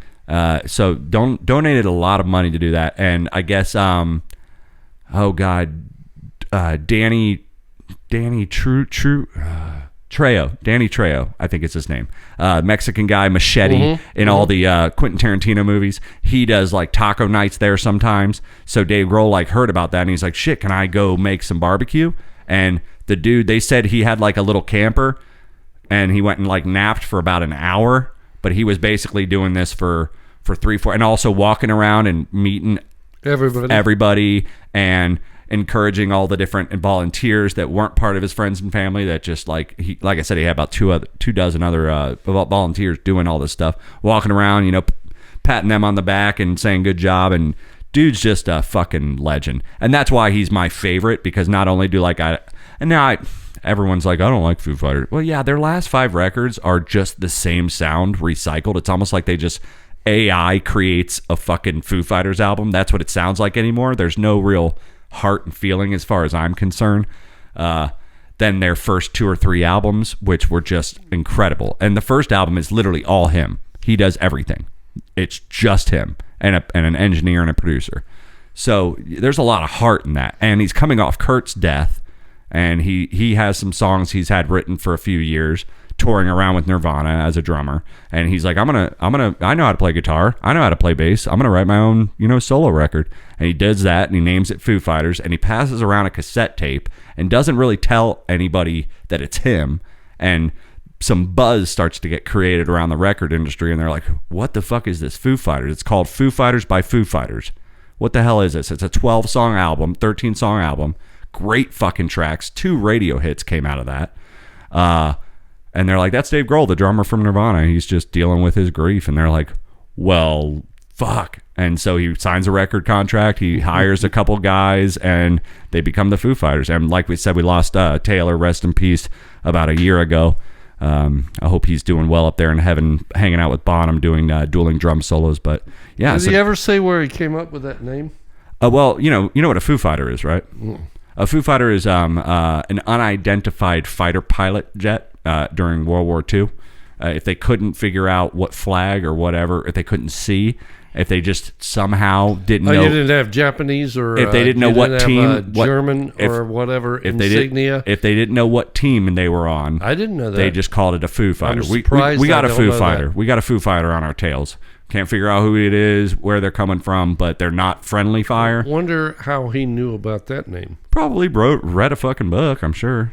So donated a lot of money to do that, and I guess Danny Trejo, I think it's his name. Mexican guy, Machete, in all the Quentin Tarantino movies. He does like taco nights there sometimes. So Dave Grohl like heard about that, and he's like, shit, can I go make some barbecue? And the dude, they said he had like a little camper, and he went and like napped for about an hour, but he was basically doing this for 3-4, and also walking around and meeting everybody and encouraging all the different volunteers that weren't part of his friends and family, that just like I said, he had about two dozen other volunteers doing all this stuff, walking around, patting them on the back and saying good job. And dude's just a fucking legend, and that's why he's my favorite, because not only do everyone's like, I don't like Foo Fighters. Well, yeah, their last 5 records are just the same sound recycled. It's almost like they just AI creates a fucking Foo Fighters album. That's what it sounds like anymore. There's no real heart and feeling as far as I'm concerned. Than their first 2 or 3 albums, which were just incredible. And the first album is literally all him. He does everything. It's just him and an engineer and a producer. So there's a lot of heart in that. And he's coming off Kurt's death, and he has some songs he's had written for a few years, touring around with Nirvana as a drummer. And he's like, I know how to play guitar. I know how to play bass. I'm going to write my own, solo record. And he does that, and he names it Foo Fighters, and he passes around a cassette tape and doesn't really tell anybody that it's him. And some buzz starts to get created around the record industry, and they're like, what the fuck is this Foo Fighters? It's called Foo Fighters by Foo Fighters. What the hell is this? It's a 12-song album, 13-song album. Great fucking tracks. 2 radio hits came out of that. And they're like, that's Dave Grohl, the drummer from Nirvana. He's just dealing with his grief. And they're like, well, fuck. And so he signs a record contract. He hires a couple guys, and they become the Foo Fighters. And like we said, we lost Taylor, rest in peace, about a year ago. I hope he's doing well up there in heaven, hanging out with Bonham, doing dueling drum solos. But yeah. Did he ever say where he came up with that name? Well, you know what a Foo Fighter is, right? A Foo Fighter is an unidentified fighter pilot jet during World War II. If they couldn't figure out what flag or whatever, if they couldn't see, if they just somehow didn't know. You didn't have Japanese, or if they didn't know what team, German or whatever insignia. If they didn't know what team they were on, I didn't know that. They just called it a Foo Fighter. We got a Foo Fighter. We got a Foo Fighter on our tails. Can't figure out who it is, where they're coming from, but they're not friendly fire. I wonder how he knew about that name. Probably read a fucking book, I'm sure,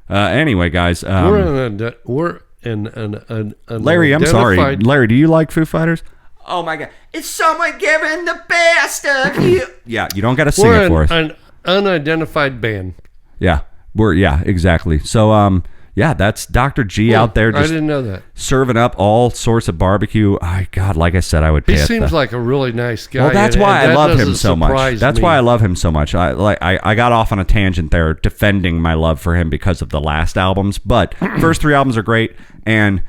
Anyway, guys. We're an Larry, I'm sorry. Larry, do you like Foo Fighters? Oh, my God. It's someone giving the best of you. Yeah, you don't got to sing it for us. We're an unidentified band. Yeah, exactly. So, yeah, that's Dr. G out there. Just I didn't know that. Serving up all sorts of barbecue. God, like I said, I would pay. He seems like a really nice guy. Well, that's why I love him so much. That's why I love him so much. I got off on a tangent there, defending my love for him because of the last albums. But first 3 albums are great. And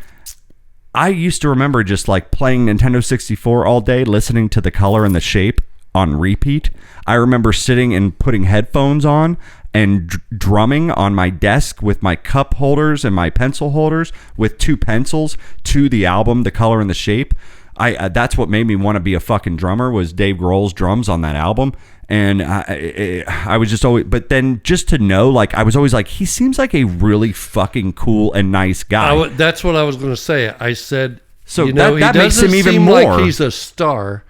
I used to remember just like playing Nintendo 64 all day, listening to The Color and the Shape on repeat. I remember sitting and putting headphones on and drumming on my desk with my cup holders and my pencil holders with 2 pencils to the album The Color and the Shape. that's what made me want to be a fucking drummer was Dave Grohl's drums on that album. And I was just always, but then just to know, like, I was always like, he seems like a really fucking cool and nice guy. That's what I was going to say. I said, so that makes him even more. Like he's a star.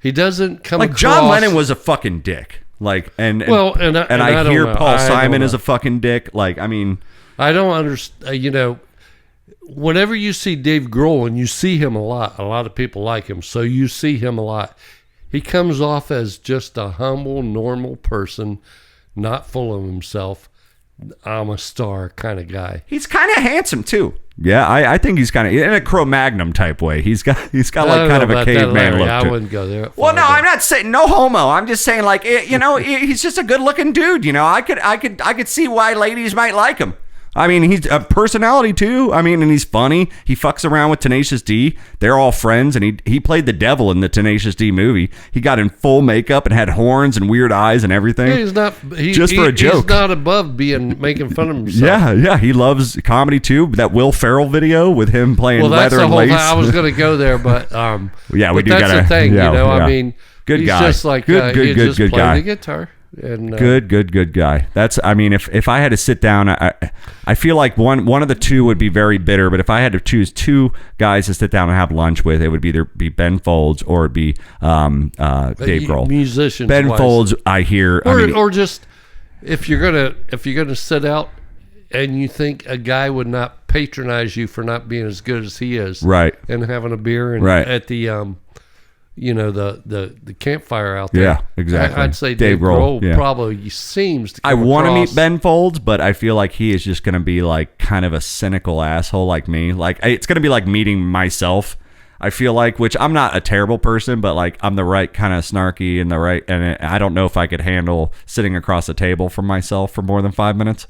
He doesn't come like across, John Lennon was a fucking dick. Like, and I hear Paul Simon is a fucking dick. Like, I mean, I don't understand. Whenever you see Dave Grohl and you see him a lot of people like him, so you see him a lot. He comes off as just a humble, normal person, not full of himself. I'm a star kind of guy. He's kind of handsome too. Yeah, I think he's kind of in a Cro-Magnon type way. He's got like kind of a caveman look. I wouldn't go there. Well, no, I'm not saying no homo. I'm just saying like he's just a good looking dude. I could see why ladies might like him. I mean, he's a personality too. I mean, and he's funny. He fucks around with Tenacious D. They're all friends, and he played the devil in the Tenacious D movie. He got in full makeup and had horns and weird eyes and everything. Yeah, just for a joke. He's not above making fun of himself. Yeah. He loves comedy too. That Will Ferrell video with him playing leather and lace. I was going to go there, but yeah, we do. That's the thing, yeah. I mean, good he's guy. Just like good playing guy. the guitar. And, good guy. That's, I mean, if I had to sit down, I feel like one of the two would be very bitter, but if I had to choose two guys to sit down and have lunch with, it would either be Ben Folds or it'd be Dave Grohl. Musicians. Ben Folds, I hear, or just if you're gonna sit out and you think a guy would not patronize you for not being as good as he is, right? And having a beer and at the the campfire out there. Yeah, exactly. I'd say Dave Grohl probably seems to come I want to across. meet Ben Folds, but I feel like he is just going to be like kind of a cynical asshole like me. Like it's going to be like meeting myself. I feel like, which I'm not a terrible person, but like I'm the right kind of snarky and I don't know if I could handle sitting across the table from myself for more than 5 minutes.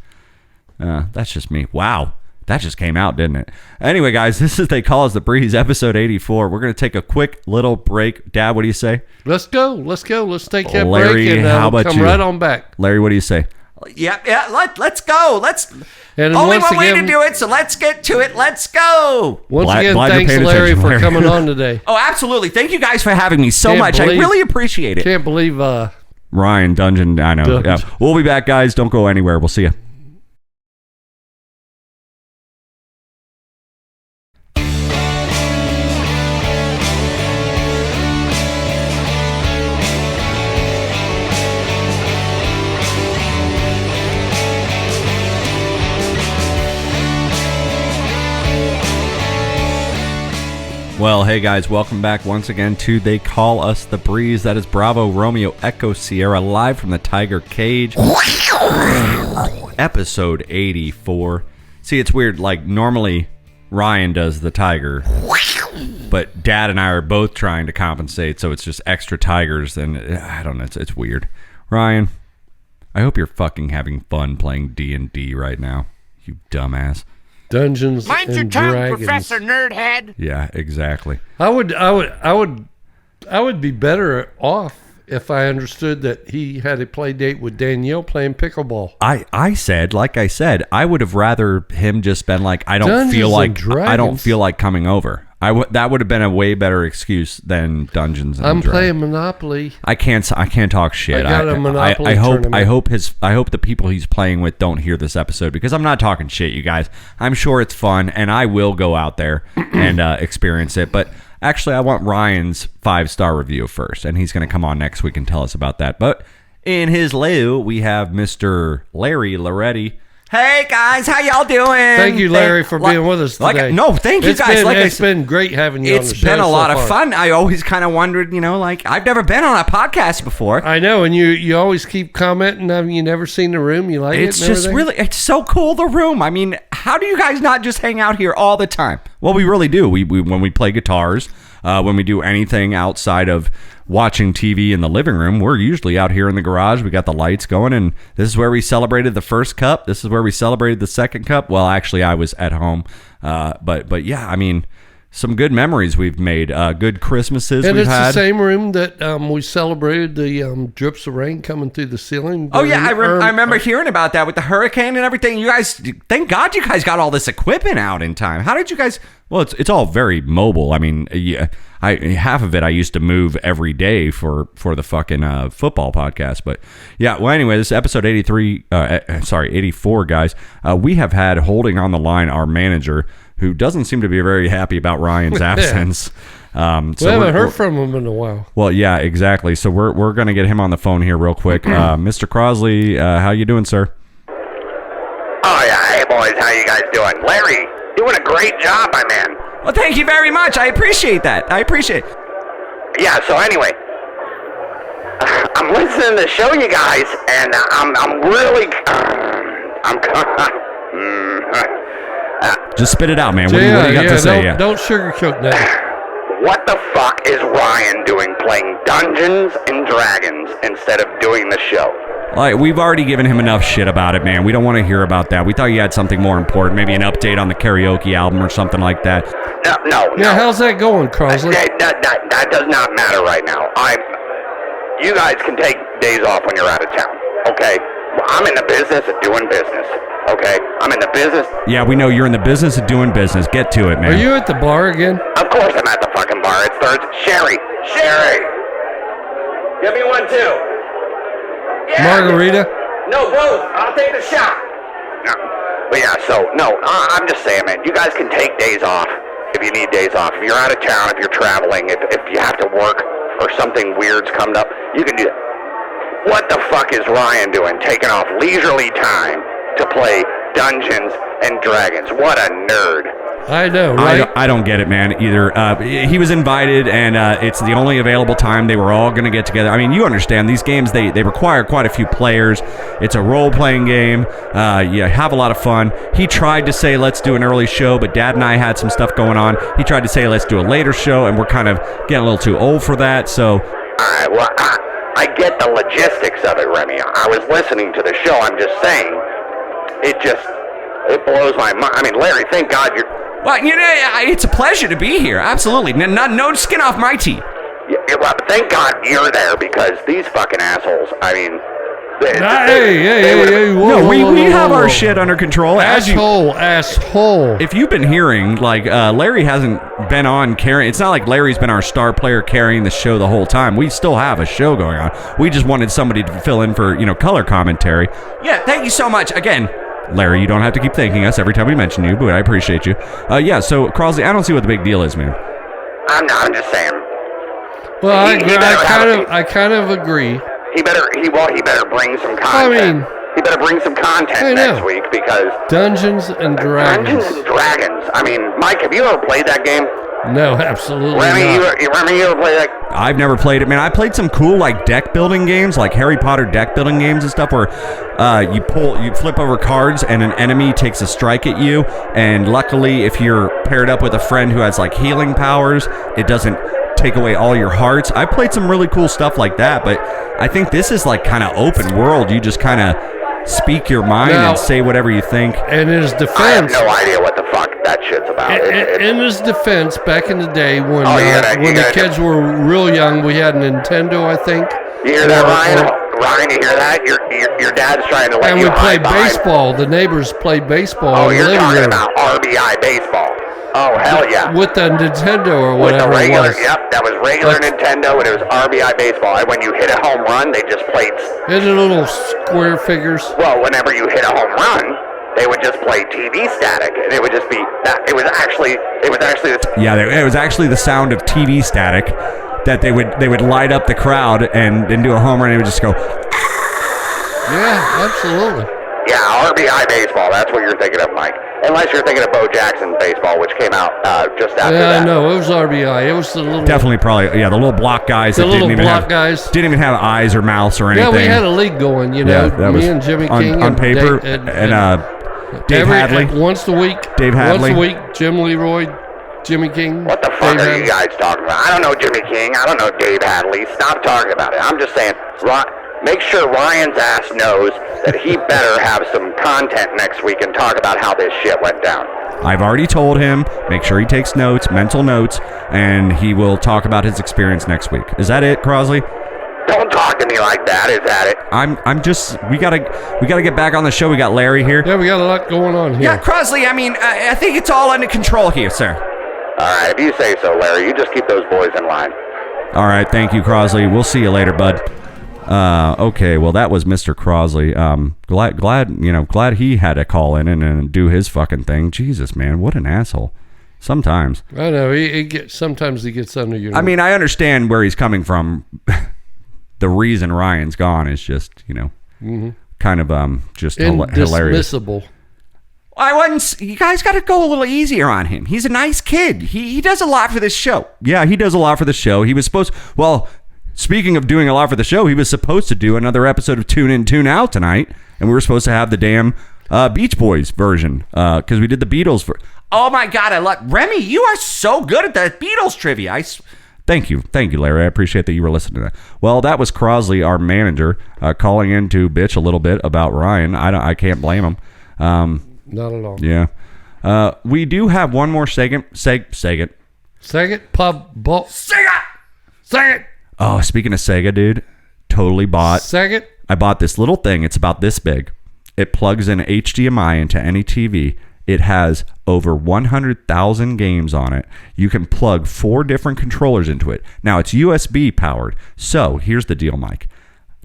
That's just me. Wow. That just came out, didn't it? Anyway, guys, this is They Call Us the Breeze, episode 84. We're going to take a quick little break. Dad, what do you say? Let's go. Let's take that Larry, break and how about come you? right on back. Larry, what do you say? Yeah, let's go. And only one way to do it, so let's get to it. Let's go. Once again, thanks, Larry, for coming on today. Oh, absolutely. Thank you guys for having me so much. I really appreciate it. Can't believe Ryan Dungeon. I know. Yeah. We'll be back, guys. Don't go anywhere. We'll see you. Well, hey guys, welcome back once again to They Call Us the Breeze. That is Bravo Romeo Echo Sierra live from the Tiger Cage. Episode 84. See, it's weird. Like, normally Ryan does the tiger, but Dad and I are both trying to compensate, so it's just extra tigers, and I don't know. It's weird. Ryan, I hope you're fucking having fun playing D&D right now, you dumbass. Dungeons Mind and your tongue, Dragons. Professor Nerdhead. Yeah, exactly. I would be better off if I understood that he had a play date with Danielle playing pickleball. I said, I would have rather him just been like, I don't Dungeons feel and Dragons. coming over. That would have been a way better excuse than Dungeons and I'm Dragons. playing Monopoly. I can't talk shit. I got a Monopoly tournament. I hope the people he's playing with don't hear this episode, because I'm not talking shit, you guys. I'm sure it's fun, and I will go out there and experience it. But actually, I want Ryan's 5-star review first, and he's going to come on next week and tell us about that. But in his lieu, we have Mr. Larry Loretti. Hey guys, how y'all doing? Thank you, Larry, for being with us today. Thank you guys. It's been great having you on the show. It's been a lot of fun. I always kind of wondered, I've never been on a podcast before. I know, and you always keep commenting. Have you never seen the room? You like it? It's just really, it's so cool, the room. I mean, how do you guys not just hang out here all the time? Well, we really do. We when we play guitars, when we do anything outside of watching TV in the living room, we're usually out here in the garage. We got the lights going, and this is where we celebrated the first cup. This is where we celebrated the second cup. Well, actually, I was at home, but yeah, I mean, some good memories we've made. Good Christmases and we've it's had. the same room that we celebrated the drips of rain coming through the ceiling. Oh yeah, I remember hearing about that with the hurricane and everything. You guys, thank God you guys got all this equipment out in time. How did you guys? Well, it's all very mobile. I mean, half of it I used to move every day for the fucking football podcast. But yeah, well, anyway, this is episode 84, guys. We have had holding on the line our manager, who doesn't seem to be very happy about Ryan's absence. We haven't heard from him in a while. Well, yeah, exactly. So we're going to get him on the phone here real quick. Mr. Crosley, how you doing, sir? Oh, yeah. Hey, boys. How you guys doing? Larry, doing a great job, my man. Well, thank you very much. I appreciate that. I appreciate it. Yeah, so anyway, I'm listening to the show, you guys, and I'm really... Just spit it out, man. What do you got to say? Don't sugarcoat that. What the fuck is Ryan doing playing Dungeons and Dragons instead of doing the show? We've already given him enough shit about it, man. We don't want to hear about that. We thought you had something more important, maybe an update on the karaoke album or something like that. No. Yeah, how's that going, Crosley? That does not matter right now. You guys can take days off when you're out of town, okay? Well, I'm in the business of doing business, okay? I'm in the business. Yeah, we know you're in the business of doing business. Get to it, man. Are you at the bar again? Of course I'm at the fucking bar. It's Thursday. Sherry! Give me one, too. Yeah, Margarita? No, both. I'll take the shot. No. But yeah, I'm just saying, man, you guys can take days off if you need days off. If you're out of town, if you're traveling, if you have to work or something weird's coming up, you can do that. What the fuck is Ryan doing, taking off leisurely time to play Dungeons and Dragons? What a nerd. I know, right? I don't get it, man, either. He was invited, and it's the only available time. They were all going to get together. I mean, you understand, these games, they require quite a few players. It's a role-playing game. You have a lot of fun. He tried to say, let's do an early show, but Dad and I had some stuff going on. He tried to say, let's do a later show, and we're kind of getting a little too old for that, so... All right, well, I get the logistics of it, Remy. I was listening to the show. I'm just saying, it blows my mind. I mean, Larry, thank God you're... Well, it's a pleasure to be here. Absolutely. No skin off my teeth. Yeah, well, thank God you're there, because these fucking assholes, I mean... Hey, whoa, we have our shit under control. Asshole. If you've been hearing, Larry hasn't been on carrying... It's not like Larry's been our star player carrying the show the whole time. We still have a show going on. We just wanted somebody to fill in for, color commentary. Yeah, thank you so much. Again... Larry, you don't have to keep thanking us every time we mention you, but I appreciate you. So, Crosley, I don't see what the big deal is, man. I'm just saying. Well, I kind of agree. He better bring some content. He better bring some content next week, because... Dungeons and Dragons. Dungeons and Dragons. I mean, Mike, have you ever played that game? No, absolutely Remy, not. You ever play that? I've never played it, man. I played some cool deck building games, like Harry Potter deck building games and stuff, where you flip over cards and an enemy takes a strike at you, and luckily if you're paired up with a friend who has healing powers, it doesn't take away all your hearts. I played some really cool stuff like that, but I think this is kind of open world. You just kind of speak your mind and say whatever you think. And in his defense, I have no idea what the fuck that shit's about. In his defense, back in the day when the kids were real young, we had a Nintendo, I think. You hear that, Ryan? Ryan, you hear that? Your dad's trying to let and you we played baseball. The neighbors played baseball. Oh, you're talking about RBI baseball. Oh, hell yeah. With the Nintendo or whatever it was. Yep, that was regular Nintendo, and it was RBI baseball. And when you hit a home run, they just played... Is it little square figures? Well, whenever you hit a home run, they would just play TV static, and it would just be... It was actually... Yeah, it was actually the sound of TV static that they would light up the crowd and do a home run, and it would just go... Yeah, absolutely. Yeah, RBI baseball. That's what you're thinking of, Mike. Unless you're thinking of Bo Jackson baseball, which came out just after that. Yeah, no, it was RBI. It was the little... Definitely probably, the little block guys. The little block guys. Didn't even have eyes or mouths or anything. Yeah, we had a league going, me and Jimmy King. On paper, and Dave Hadley. Once a week. Dave Hadley. Once a week, Jim Leroy, Jimmy King. What the fuck are you guys talking about? I don't know Jimmy King. I don't know Dave Hadley. Stop talking about it. I'm just saying, make sure Ryan's ass knows that he better have some content next week and talk about how this shit went down. I've already told him, make sure he takes notes, mental notes, and he will talk about his experience next week. Is that it, Crosley? Don't talk to me like that. Is that it? I'm just, we gotta get back on the show. We got Larry here. Yeah, we got a lot going on here. Yeah, Crosley, I mean, I think it's all under control here, sir. All right, if you say so, Larry. You just keep those boys in line. All right, thank you, Crosley. We'll see you later, bud. Okay, well, that was Mr. Crosley. Glad he had to call in and do his fucking thing. Jesus, man, what an asshole. Sometimes. I know. Sometimes he gets under your... I mean, I understand where he's coming from. The reason Ryan's gone is just, kind of just hilarious. Indismissible. You guys got to go a little easier on him. He's a nice kid. He does a lot for this show. Yeah, he does a lot for the show. He was supposed... Well... Speaking of doing a lot for the show, he was supposed to do another episode of Tune In, Tune Out tonight, and we were supposed to have the damn Beach Boys version because we did the Beatles. Oh my God, I love Remy. You are so good at the Beatles trivia. Thank you, Larry. I appreciate that you were listening to that. Well, that was Crosley, our manager, calling in to bitch a little bit about Ryan. I can't blame him. Not at all. Yeah, we do have one more segment. Second pub ball. Second. Oh, speaking of Sega, dude, totally bought. Second? I bought this little thing. It's about this big. It plugs in HDMI into any TV. It has over 100,000 games on it. You can plug 4 different controllers into it. Now, it's USB powered. So, here's the deal, Mike.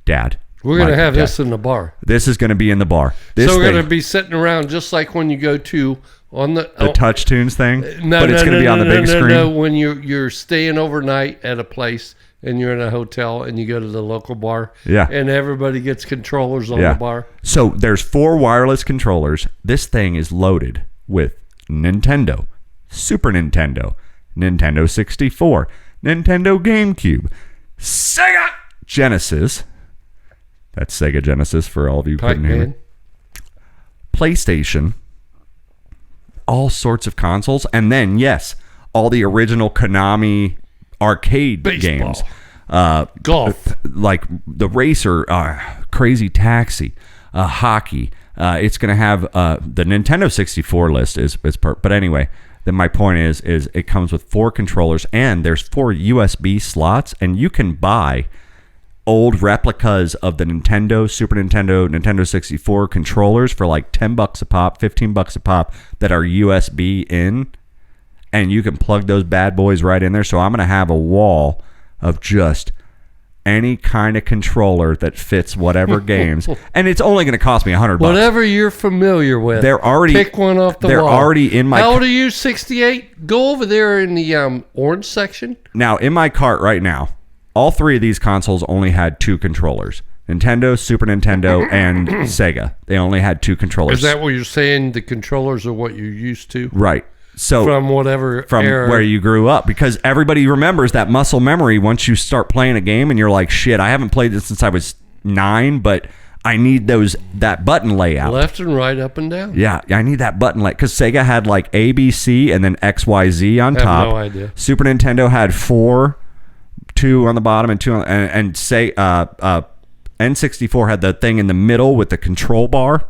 Dad. We're going to have this in the bar. This is going to be in the bar. So we're going to be sitting around just like when you go to... on the Touch Tunes thing? But it's going to be on the big screen? No, when you're staying overnight at a place... and you're in a hotel and you go to the local bar. Yeah. And everybody gets controllers on the bar. So there's 4 wireless controllers. This thing is loaded with Nintendo, Super Nintendo, Nintendo 64, Nintendo GameCube, Sega Genesis. That's Sega Genesis for all of you who couldn't hear me. PlayStation, all sorts of consoles, and then, yes, all the original Konami arcade games, golf, like the Racer, Crazy Taxi, hockey. It's going to have the Nintendo 64 list is but anyway, then my point is it comes with 4 controllers and there's 4 USB slots, and you can buy old replicas of the Nintendo, Super Nintendo, Nintendo 64 controllers for like $10 a pop, $15 a pop that are USB in. And you can plug those bad boys right in there. So I'm going to have a wall of just any kind of controller that fits whatever games. And it's only going to cost me $100. Whatever you're familiar with. Pick one off the wall. They're already in my... How old are you, 68? Go over there in the orange section. Now, in my cart right now, all 3 of these consoles only had 2 controllers. Nintendo, Super Nintendo, and Sega. They only had 2 controllers. Is that what you're saying? The controllers are what you're used to? Right. So from era. Where you grew up, because everybody remembers that muscle memory once you start playing a game and you're like, shit, I haven't played this since I was 9, but I need that button layout. Left and right, up and down. Yeah, I need that button layout because Sega had like A, B, C, and then X, Y, Z on top. I have no idea. Super Nintendo had 4, 2 on the bottom and 2 on, and say N64 had the thing in the middle with the control bar.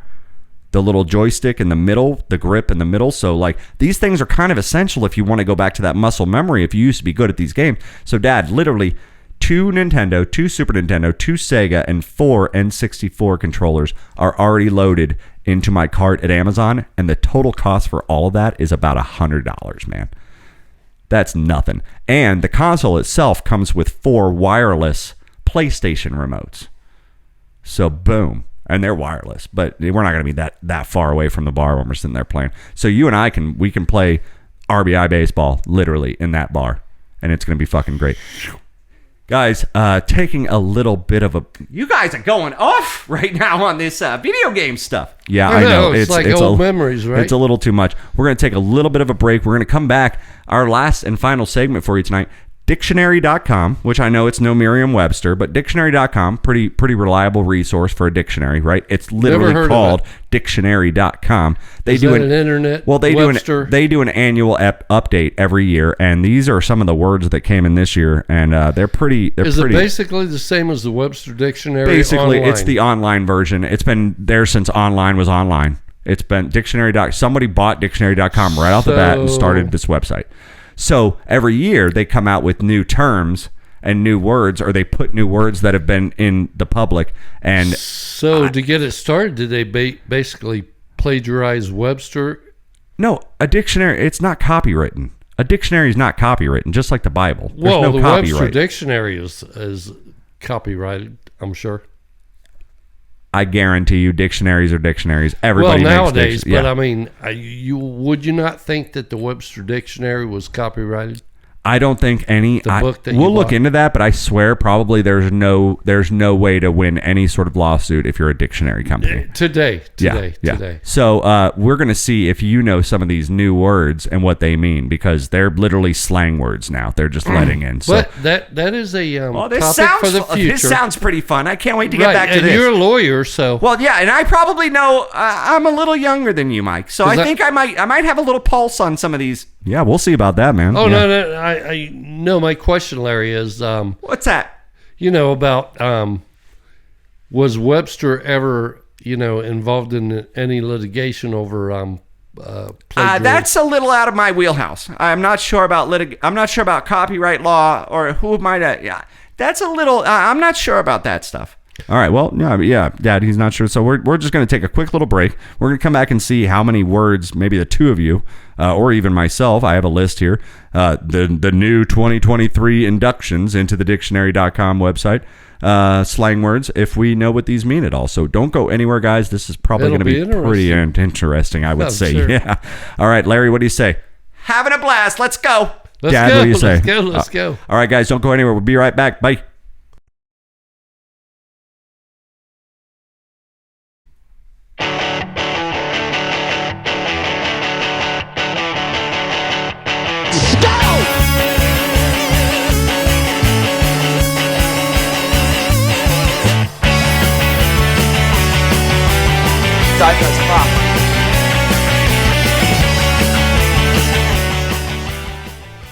The little joystick in the middle, the grip in the middle. So, like, these things are kind of essential if you want to go back to that muscle memory if you used to be good at these games. So, Dad, literally 2 Nintendo, 2 Super Nintendo, 2 Sega, and 4 N64 controllers are already loaded into my cart at Amazon, and the total cost for all of that is about $100, man. That's nothing. And the console itself comes with 4 wireless PlayStation remotes. So, boom. And they're wireless, but we're not going to be that far away from the bar when we're sitting there playing. So you and I can play RBI baseball literally in that bar, and it's going to be fucking great. Guys, taking a little bit of a... You guys are going off right now on this video game stuff. Yeah, I know. It's like old memories, right? It's a little too much. We're going to take a little bit of a break. We're going to come back. Our last and final segment for you tonight. Dictionary.com, which I know it's no Merriam-Webster, but Dictionary.com, pretty reliable resource for a dictionary, right? It's literally called Dictionary.com. Is that an internet? Well, they Webster? do an annual update every year, and these are some of the words that came in this year, and they're pretty. Is it basically the same as the Webster Dictionary? Basically, online? It's the online version. It's been there since online was online. It's been somebody bought dictionary.com right off the bat and started this website. So every year they come out with new terms and new words, or they put new words that have been in the public. And so to get it started, did they basically plagiarize Webster? No, a dictionary, it's not copywritten. A dictionary is not copywritten, just like the Bible. There's no the copyright. Webster dictionary is copyrighted, I'm sure. I guarantee you dictionaries are dictionaries. Everybody makes nowadays, yeah. But I mean, would you not think that the Webster dictionary was copyrighted? I don't think any. Book that we'll look into that, but I swear probably there's no way to win any sort of lawsuit if you're a dictionary company today. So we're gonna see if you know some of these new words and what they mean, because they're literally slang words now. They're just letting in. So. But that is a topic for the future. This sounds pretty fun. I can't wait to get back to and this. You're a lawyer, so well, yeah, and I probably know. I'm a little younger than you, Mike, so I think I might have a little pulse on some of these. Yeah, we'll see about that, man. Oh, yeah. no, I know. My question, Larry, is what's that? About was Webster ever involved in any litigation over plagiarism? That's a little out of my wheelhouse. I'm not sure about I'm not sure about copyright law or who might. Yeah, that's a little. I'm not sure about that stuff. All right. Well, yeah, Dad, he's not sure. So we're just going to take a quick little break. We're going to come back and see how many words, maybe the two of you, or even myself. I have a list here. The new 2023 inductions into the dictionary.com website. Slang words, if we know what these mean at all. So don't go anywhere, guys. This is probably going to be pretty interesting, I would say. Sure. Yeah. All right, Larry, what do you say? Having a blast. Let's go. Dad, what do you say? Let's go. All right, guys, don't go anywhere. We'll be right back. Bye.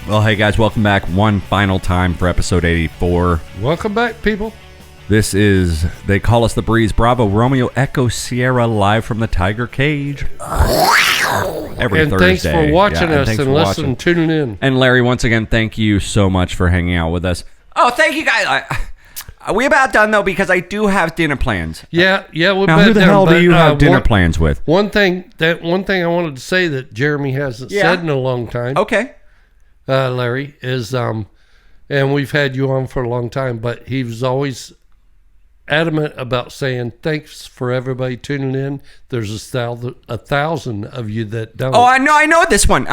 Well, hey guys, welcome back one final time for episode 84. Welcome back, people. This is, they call us the Breeze. Bravo, Romeo, Echo, Sierra, live from the Tiger Cage. Every Thursday. Thanks for watching us and listening, tuning in. And Larry, once again, thank you so much for hanging out with us. Oh, thank you guys. Are we about done, though? Because I do have dinner plans. Yeah, we're now, who the hell do you have dinner plans with? One thing I wanted to say that Jeremy hasn't said in a long time. Okay. Larry, is, and we've had you on for a long time, but he was always adamant about saying thanks for everybody tuning in. There's a thousand of you that don't. Oh, I know this one.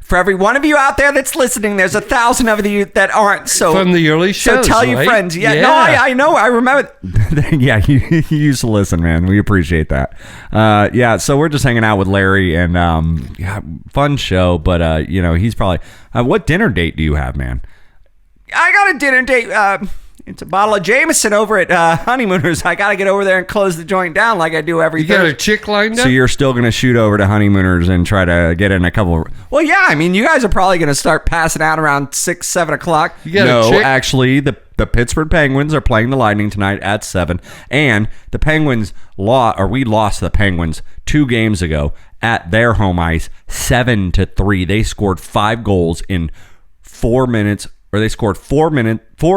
For every one of you out there that's listening, there's 1,000 of you that aren't. So from the early shows, so tell your friends. Yeah. No, I know. I remember. Yeah, you used to listen, man. We appreciate that. Yeah, so we're just hanging out with Larry, and fun show. But he's probably. What dinner date do you have, man? I got a dinner date. It's a bottle of Jameson over at Honeymooners. I got to get over there and close the joint down like I do every Thursday. You got Thursday. a chick lined up? So you're still going to shoot over to Honeymooners and try to get in a couple. Well, yeah. I mean, you guys are probably going to start passing out around 6, 7 o'clock. No, actually, the Pittsburgh Penguins are playing the Lightning tonight at 7. And the Penguins we lost the Penguins 2 games ago at their home ice 7-3. They scored 5 goals in 4 minutes. Or they scored 4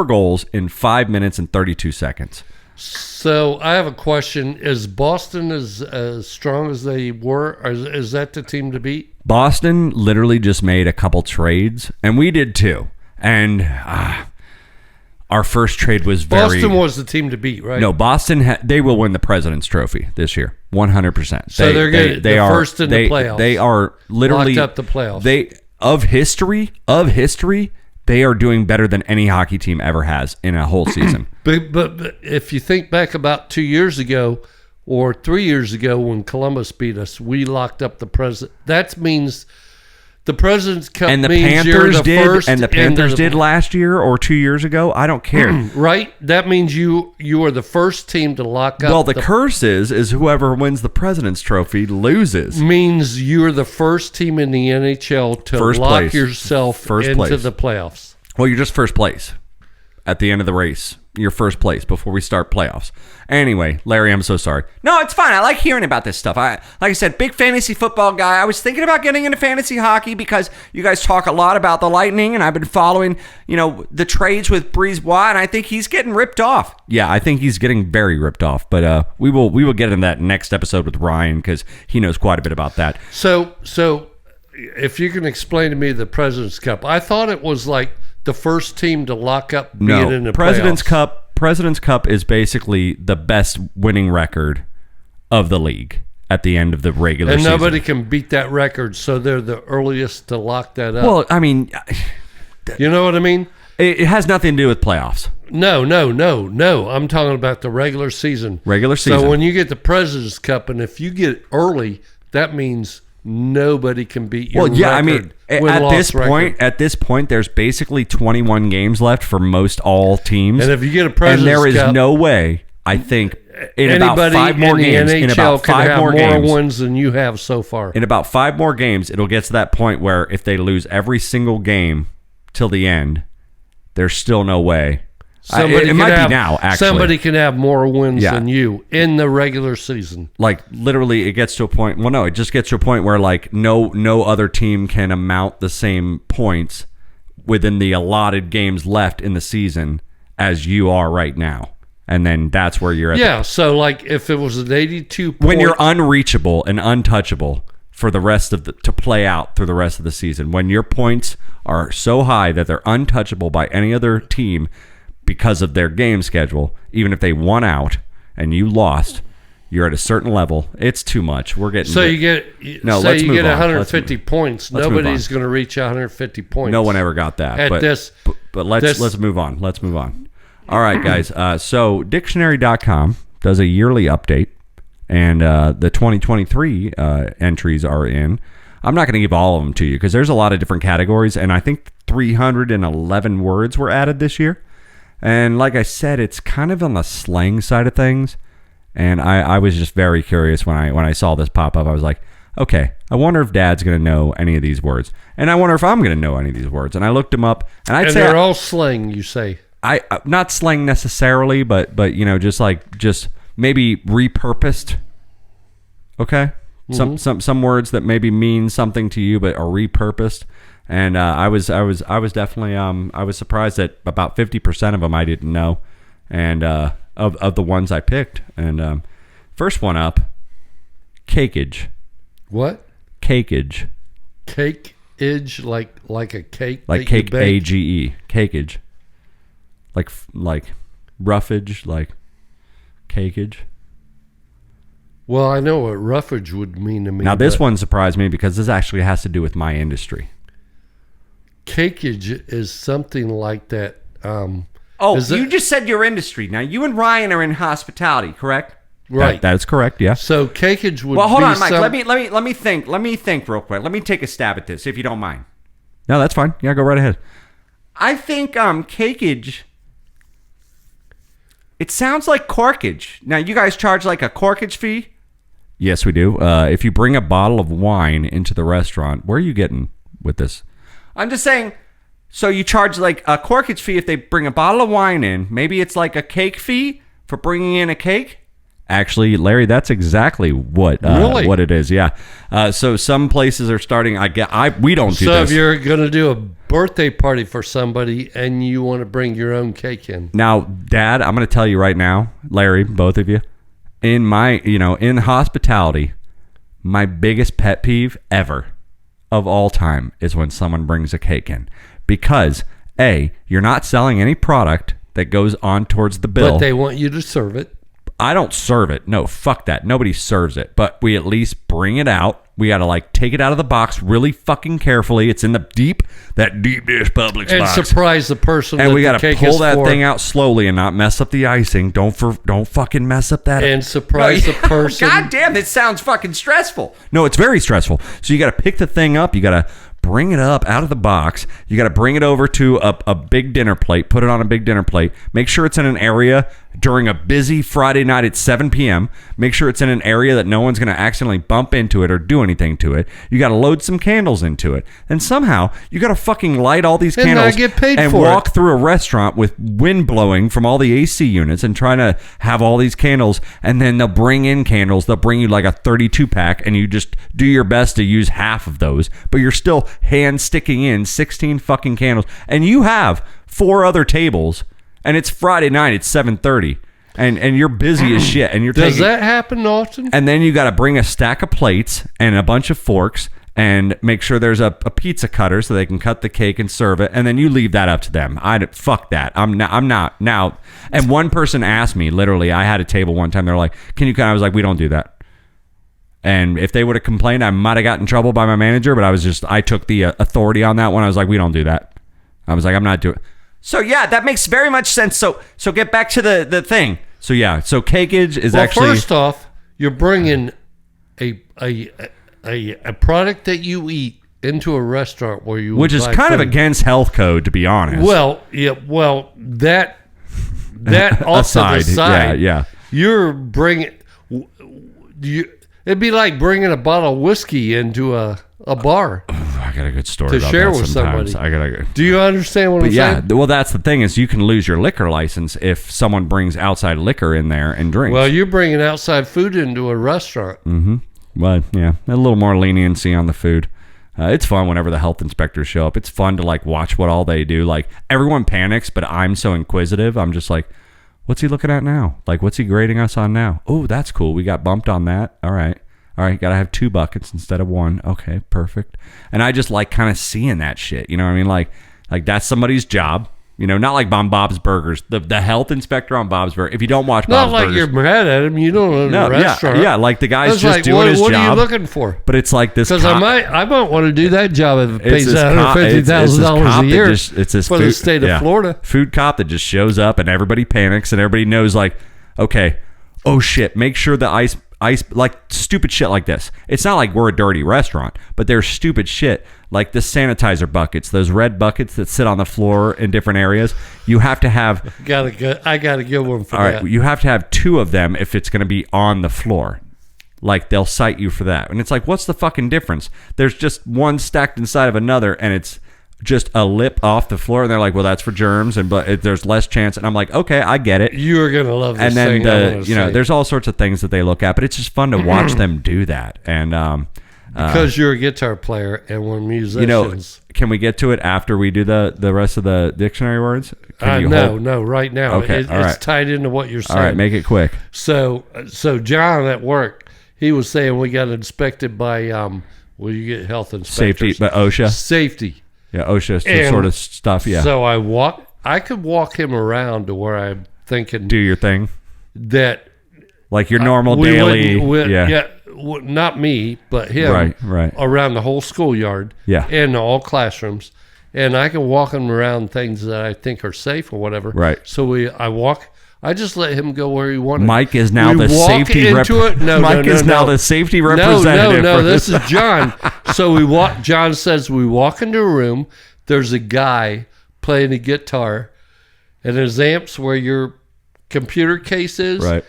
goals in 5 minutes and 32 seconds. So I have a question: is Boston as strong as they were? Or is that the team to beat? Boston literally just made a couple trades, and we did too. And our first trade was Boston was the team to beat, right? No, Boston. They will win the President's Trophy this year, 100%. So they're good. They are first in the playoffs. They are literally locked up the playoffs. Of history. They are doing better than any hockey team ever has in a whole season. But if you think back about 2 years ago or 3 years ago when Columbus beat us, we locked up the President. That means the President's Cup and the means Panthers you're the did, first. And the Panthers did last year or 2 years ago. I don't care. Right? That means you are the first team to lock up. Well, the curse is whoever wins the President's Trophy loses. Means you're the first team in the NHL to lock yourself into the playoffs. Well, you're just first place. at the end of the race. Your first place before we start playoffs. Anyway, Larry, I'm so sorry. No, it's fine. I like hearing about this stuff. Like I said, big fantasy football guy. I was thinking about getting into fantasy hockey because you guys talk a lot about the Lightning, and I've been following, the trades with Brisebois, and I think he's getting ripped off. Yeah, I think he's getting very ripped off. But we will get into that next episode with Ryan because he knows quite a bit about that. So if you can explain to me the President's Cup, I thought it was like the first team to lock up being in the President's playoffs. President's Cup is basically the best winning record of the league at the end of the regular season. And nobody can beat that record, so they're the earliest to lock that up. Well, I mean, you know what I mean? It has nothing to do with playoffs. No. I'm talking about the regular season. Regular season. So when you get the President's Cup, and if you get it early, that means nobody can beat your record. I mean, at this point, there's basically 21 games left for most all teams. And if you get a President's Cup, and there is no way, I think, in about 5 more games, in about 5 more wins than you have so far. In about 5 more games, it'll get to that point where if they lose every single game till the end, there's still no way. It might be now, actually. Somebody can have more wins than you in the regular season. Like, literally, it gets to a point. Well, no, it just gets to a point where, like, no other team can amount the same points within the allotted games left in the season as you are right now. And then that's where you're at. Yeah, so, like, if it was an 82 point... When you're unreachable and untouchable for the rest of to play out through the rest of the season, when your points are so high that they're untouchable by any other team because of their game schedule, even if they won out and you lost, you're at a certain level. It's too much. We're getting you get 150 points. Nobody's going to reach 150 points. No one ever got that. But let's move on. Let's move on. All right, guys. So dictionary.com does a yearly update, and the 2023 entries are in. I'm not going to give all of them to you because there's a lot of different categories, and I think 311 words were added this year. And like I said, it's kind of on the slang side of things. And I was just very curious when I saw this pop up. I was like, okay, I wonder if Dad's going to know any of these words. And I wonder if I'm going to know any of these words. And I looked them up. And they're all slang, you say? I not slang necessarily, but just maybe repurposed. Okay? Mm-hmm. Some words that maybe mean something to you but are repurposed. And I was definitely I was surprised that about 50% of them I didn't know, and of the ones I picked. And first one up, cakeage. What? Cakeage. Cakeage, like a cake. Like cake, AGE. Cakeage. Like roughage, like cakeage. Well, I know what roughage would mean to me. Now this one surprised me because this actually has to do with my industry. Cakeage is something like that. You just said your industry. Now, you and Ryan are in hospitality, correct? Right. That's correct, yeah. So cakeage would be... Well, hold on, Mike. Let me think. Let me think real quick. Let me take a stab at this, if you don't mind. No, that's fine. Yeah, go right ahead. I think cakeage... It sounds like corkage. Now, you guys charge like a corkage fee? Yes, we do. If you bring a bottle of wine into the restaurant, where are you getting with this? I'm just saying, so you charge like a corkage fee if they bring a bottle of wine in. Maybe it's like a cake fee for bringing in a cake. Actually, Larry, that's exactly what it is. Yeah. So some places are starting. We don't do this. So if you're going to do a birthday party for somebody and you want to bring your own cake in. Now, Dad, I'm going to tell you right now, Larry, both of you, in hospitality, my biggest pet peeve ever of all time is when someone brings a cake in, because A, you're not selling any product that goes on towards the bill. But they want you to serve it. I don't serve it. No, fuck that. Nobody serves it. But we at least bring it out. We got to take it out of the box really fucking carefully. It's in the deep dish Publix box. And surprise the person. And we got to pull that thing out slowly and not mess up the icing. Don't fucking mess up that. And surprise the person. God damn, this sounds fucking stressful. No, it's very stressful. So you got to pick the thing up. You got to bring it up out of the box. You got to bring it over to a big dinner plate. Put it on a big dinner plate. Make sure it's in an area during a busy Friday night at 7 p.m. Make sure it's in an area that no one's going to accidentally bump into it or do anything to it. You got to load some candles into it. And somehow you got to fucking light all these candles and get paid and for walk it. through a restaurant with wind blowing from all the AC units and trying to have all these candles. And then they'll bring in candles. They'll bring you like a 32 pack and you just do your best to use half of those. But you're still hand sticking in 16 fucking candles. And you have 4 other tables. And it's Friday night. It's 7:30, and you're busy as shit. And you're does that happen often? And then you got to bring a stack of plates and a bunch of forks, and make sure there's a pizza cutter so they can cut the cake and serve it. And then you leave that up to them. Fuck that. I'm not now. And one person asked me, literally, I had a table one time. They're like, "Can you?" I was like, "We don't do that." And if they would have complained, I might have gotten in trouble by my manager. But I took the authority on that one. I was like, "We don't do that." I was like, "I'm not doing." So yeah, that makes very much sense. So get back to the thing. So yeah, so cakeage is actually. First off, you're bringing a product that you eat into a restaurant where you which is kind of against health code, to be honest. Well, yeah, that also aside, aside, yeah. You're bringing it'd be like bringing a bottle of whiskey into a bar. I got a good story to about share that with sometimes. somebody. Do you understand what I'm saying? Well, that's the thing is you can lose your liquor license if someone brings outside liquor in there and drinks. Well, you're bringing outside food into a restaurant. Mm-hmm. Well, yeah, a little more leniency on the food. It's fun whenever the health inspectors show up. It's fun to like watch what all they do. Like everyone panics, but I'm so inquisitive. I'm just like, what's he looking at now? Like, what's he grading us on now? Oh, that's cool. We got bumped on that. All right, gotta have 2 buckets instead of 1. Okay, perfect. And I just like kind of seeing that shit. You know what I mean? Like that's somebody's job. You know, not like on Bob's Burgers. The health inspector on Bob's Burgers. If you don't watch Bob's Burgers. Not like you're mad at him. You don't own a restaurant. Yeah, like the guy's just like, doing his job. What are you looking for? But it's like this. Because I might want to do that job if it pays $150,000 a year for the state of Florida. Food cop that just shows up and everybody panics and everybody knows like, okay, oh shit, make sure the ice like stupid shit like this. It's not like we're a dirty restaurant, but there's stupid shit like the sanitizer buckets, those red buckets that sit on the floor in different areas. You have to have. I gotta get one for that. All right, you have to have 2 of them if it's going to be on the floor. Like they'll cite you for that, and it's like, what's the fucking difference? There's just one stacked inside of another, and it's just a lip off the floor, and they're like, well, that's for germs, but there's less chance. And I'm like, okay, I get it. You are gonna love this. And then there's all sorts of things that they look at, but it's just fun to watch them do that. And because you're a guitar player and we're musicians. Can we get to it after we do the rest of the dictionary words? No, right now. Okay, it's tied into what you're saying. All right, make it quick. So John at work, he was saying we got inspected by you get health inspectors. Safety, but OSHA. Safety. Yeah, OSHA sort of stuff, yeah. So I could walk him around to where I'm thinking. Do your thing. That. Like your normal daily. Not me, but him. Right. Around the whole schoolyard. Yeah. And all classrooms. And I can walk him around things that I think are safe or whatever. Right. So I just let him go where he wanted. Mike is now the safety representative. Mike is now the safety representative. No, this is John. So John says we walk into a room. There's a guy playing a guitar, and his amp's where your computer case is. Right.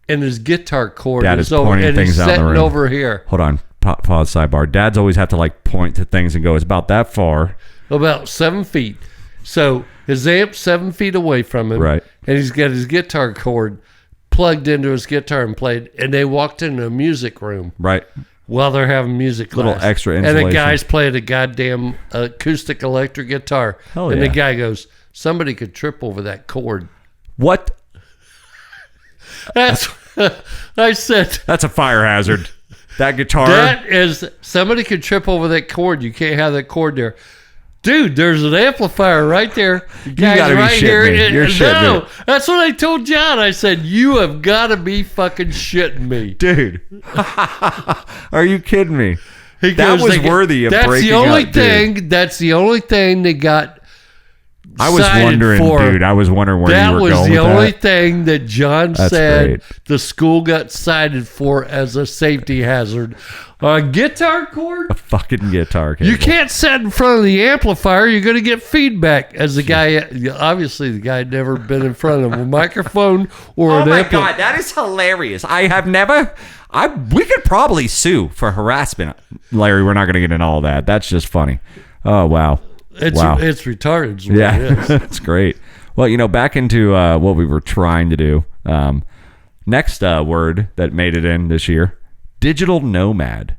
And his guitar cord is over, and he's sitting out in the room. over here. Hold on. Pause, sidebar. Dads always have to like point to things and go, it's about that far. About 7 feet. So his amp's 7 feet away from him. Right. And he's got his guitar cord plugged into his guitar and played. And they walked into a music room. Right. While they're having music class. Little extra insulation. And the guy's playing a goddamn acoustic electric guitar. Hell and yeah. the guy goes, somebody could trip over that cord. What? I said. That's a fire hazard. That guitar. Somebody could trip over that cord. You can't have that cord there. Dude, there's an amplifier right there. You gotta be shitting me. You're shitting me. That's what I told John. I said, you have got to be fucking shitting me. Dude. Are you kidding me? That was worthy of breaking up. That's the only thing that got I was wondering, dude. I was wondering where you were going with that. That was the only thing that John said great. the school got cited for as a safety hazard. A guitar cord? A fucking guitar cable. You can't sit in front of the amplifier. You're going to get feedback. As the guy, obviously the guy had never been in front of a microphone or an amplifier. Oh my God, that is hilarious. I have never... we could probably sue for harassment. Larry, we're not going to get into all that. That's just funny. Oh, wow. It's retarded. Yeah, that's great. Well, back into what we were trying to do. Next word that made it in this year, digital nomad.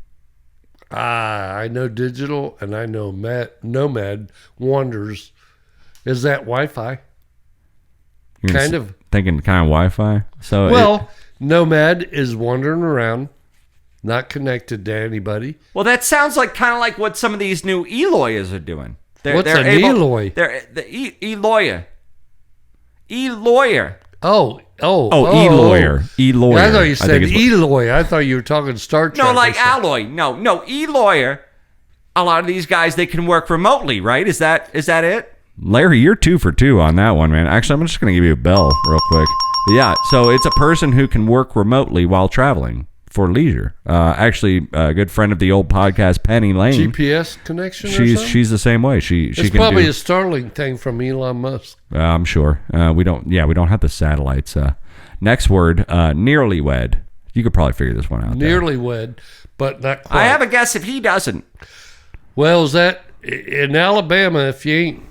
I know digital and I know nomad wanders. Is that Wi-Fi? Kind of. Thinking kind of Wi-Fi? Nomad is wandering around, not connected to anybody. Well, that sounds kind of like what some of these new e-lawyers are doing. What's an e-lawyer? They're the e-lawyer. E-lawyer. Oh, e-lawyer. E-lawyer. I thought you said e-lawyer. I thought you were talking Star Trek. No, like alloy. No, e-lawyer. A lot of these guys, they can work remotely, right? Is that it? Larry, you're 2 for 2 on that one, man. Actually, I'm just going to give you a bell real quick. Yeah, so it's a person who can work remotely while traveling for leisure. Actually, a good friend of the old podcast, Penny Lane. GPS connection. She's the same way. She it's can probably a Starlink thing from Elon Musk. I'm sure. We don't have the satellites. Next word, nearly wed. You could probably figure this one out. Nearly wed, but not quite. I have a guess if he doesn't. Well, is that in Alabama? If you ain't.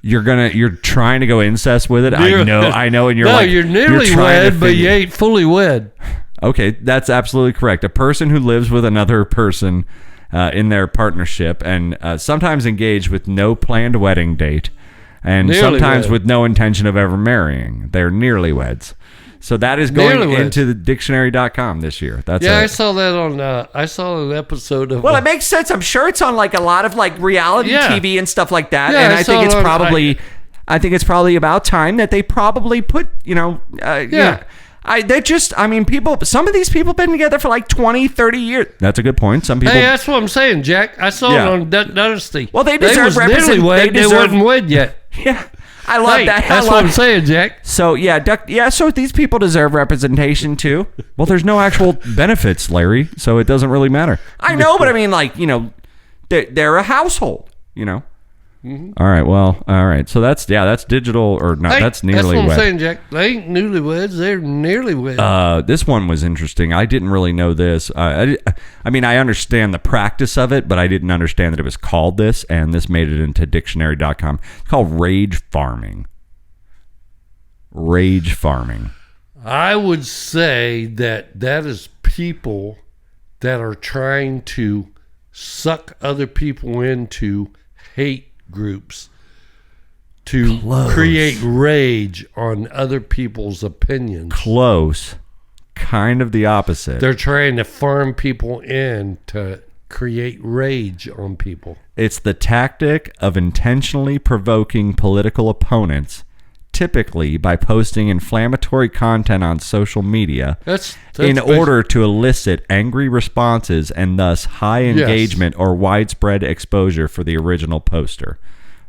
You're trying to go incest with it. I know, and you're nearly wed, but you ain't fully wed. Okay, that's absolutely correct. A person who lives with another person in their partnership and sometimes engaged with no planned wedding date, and sometimes with no intention of ever marrying. They're nearly weds. So that is going into the dictionary.com this year. I saw that on. I saw an episode of. Well, it makes sense. I'm sure it's on a lot of reality TV and stuff like that. Yeah, and I think it's probably. I think it's probably about time that they probably put. People. Some of these people have been together for 20, 30 years. That's a good point. Some people. Hey, that's what I'm saying, Jack. I saw it on Dynasty. Well, they deserve representation. They wasn't wed yet. Yeah. I love that. That's what I'm saying, Jack. So, so these people deserve representation, too. Well, there's no actual benefits, Larry, so it doesn't really matter. I know, but I mean, they're a household, Mm-hmm. All right. So that's digital, or not, that's nearly wed. That's what I'm saying, wed. Jack. They ain't newlyweds, they're nearly wed. This one was interesting. I didn't really know this. I understand the practice of it, but I didn't understand that it was called this, and this made it into dictionary.com. It's called rage farming. Rage farming. I would say that is people that are trying to suck other people into hate groups to create rage on other people's opinions. Close. Kind of the opposite. They're trying to farm people in to create rage on people. It's the tactic of intentionally provoking political opponents, typically by posting inflammatory content on social media in order to elicit angry responses and thus high engagement or widespread exposure for the original poster.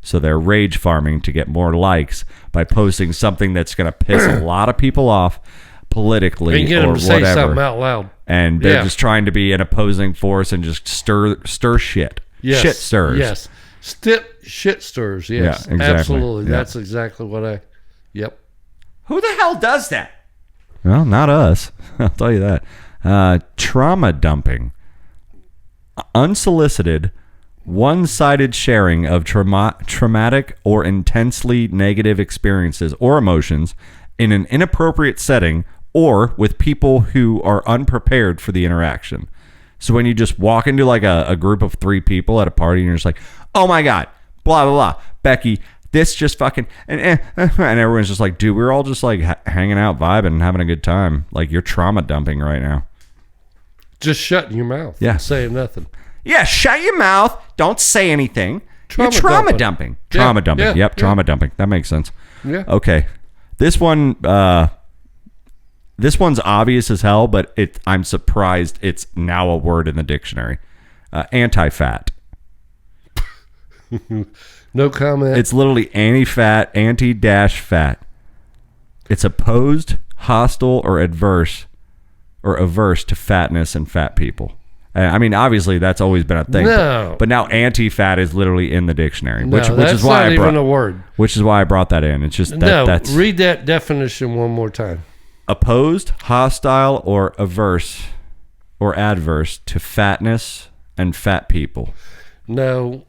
So they're rage farming to get more likes by posting something that's going to piss a lot of people off politically and get or them to whatever. Say something out loud. And they're just trying to be an opposing force and just stir shit. Yes. Shit stirs. Yes. Shit stirs. Yes. Yeah, exactly. Absolutely. Yeah. That's exactly what Yep. Who the hell does that? Well, not us. I'll tell you that. Trauma dumping. Unsolicited, one-sided sharing of traumatic or intensely negative experiences or emotions in an inappropriate setting or with people who are unprepared for the interaction. So when you just walk into a group of 3 people at a party and you're just like, oh my God, blah, blah, blah, Becky, this just fucking, and everyone's just like, dude, we're all just hanging out, vibing, and having a good time. You're trauma dumping right now. Just shutting your mouth. Yeah. And saying nothing. Yeah, shut your mouth. Don't say anything. You're trauma dumping. Trauma dumping. Yep, trauma dumping. That makes sense. Yeah. Okay. This one's obvious as hell, but I'm surprised it's now a word in the dictionary. Anti-fat. No comment. It's literally anti-fat, anti-fat. It's opposed, hostile, or averse to fatness and fat people. I mean, obviously, that's always been a thing. No. But now anti-fat is literally in the dictionary, No, which that's is why not I brought even a word. Which is why I brought that in. It's just that's read that definition one more time. Opposed, hostile, or averse or adverse to fatness and fat people. No.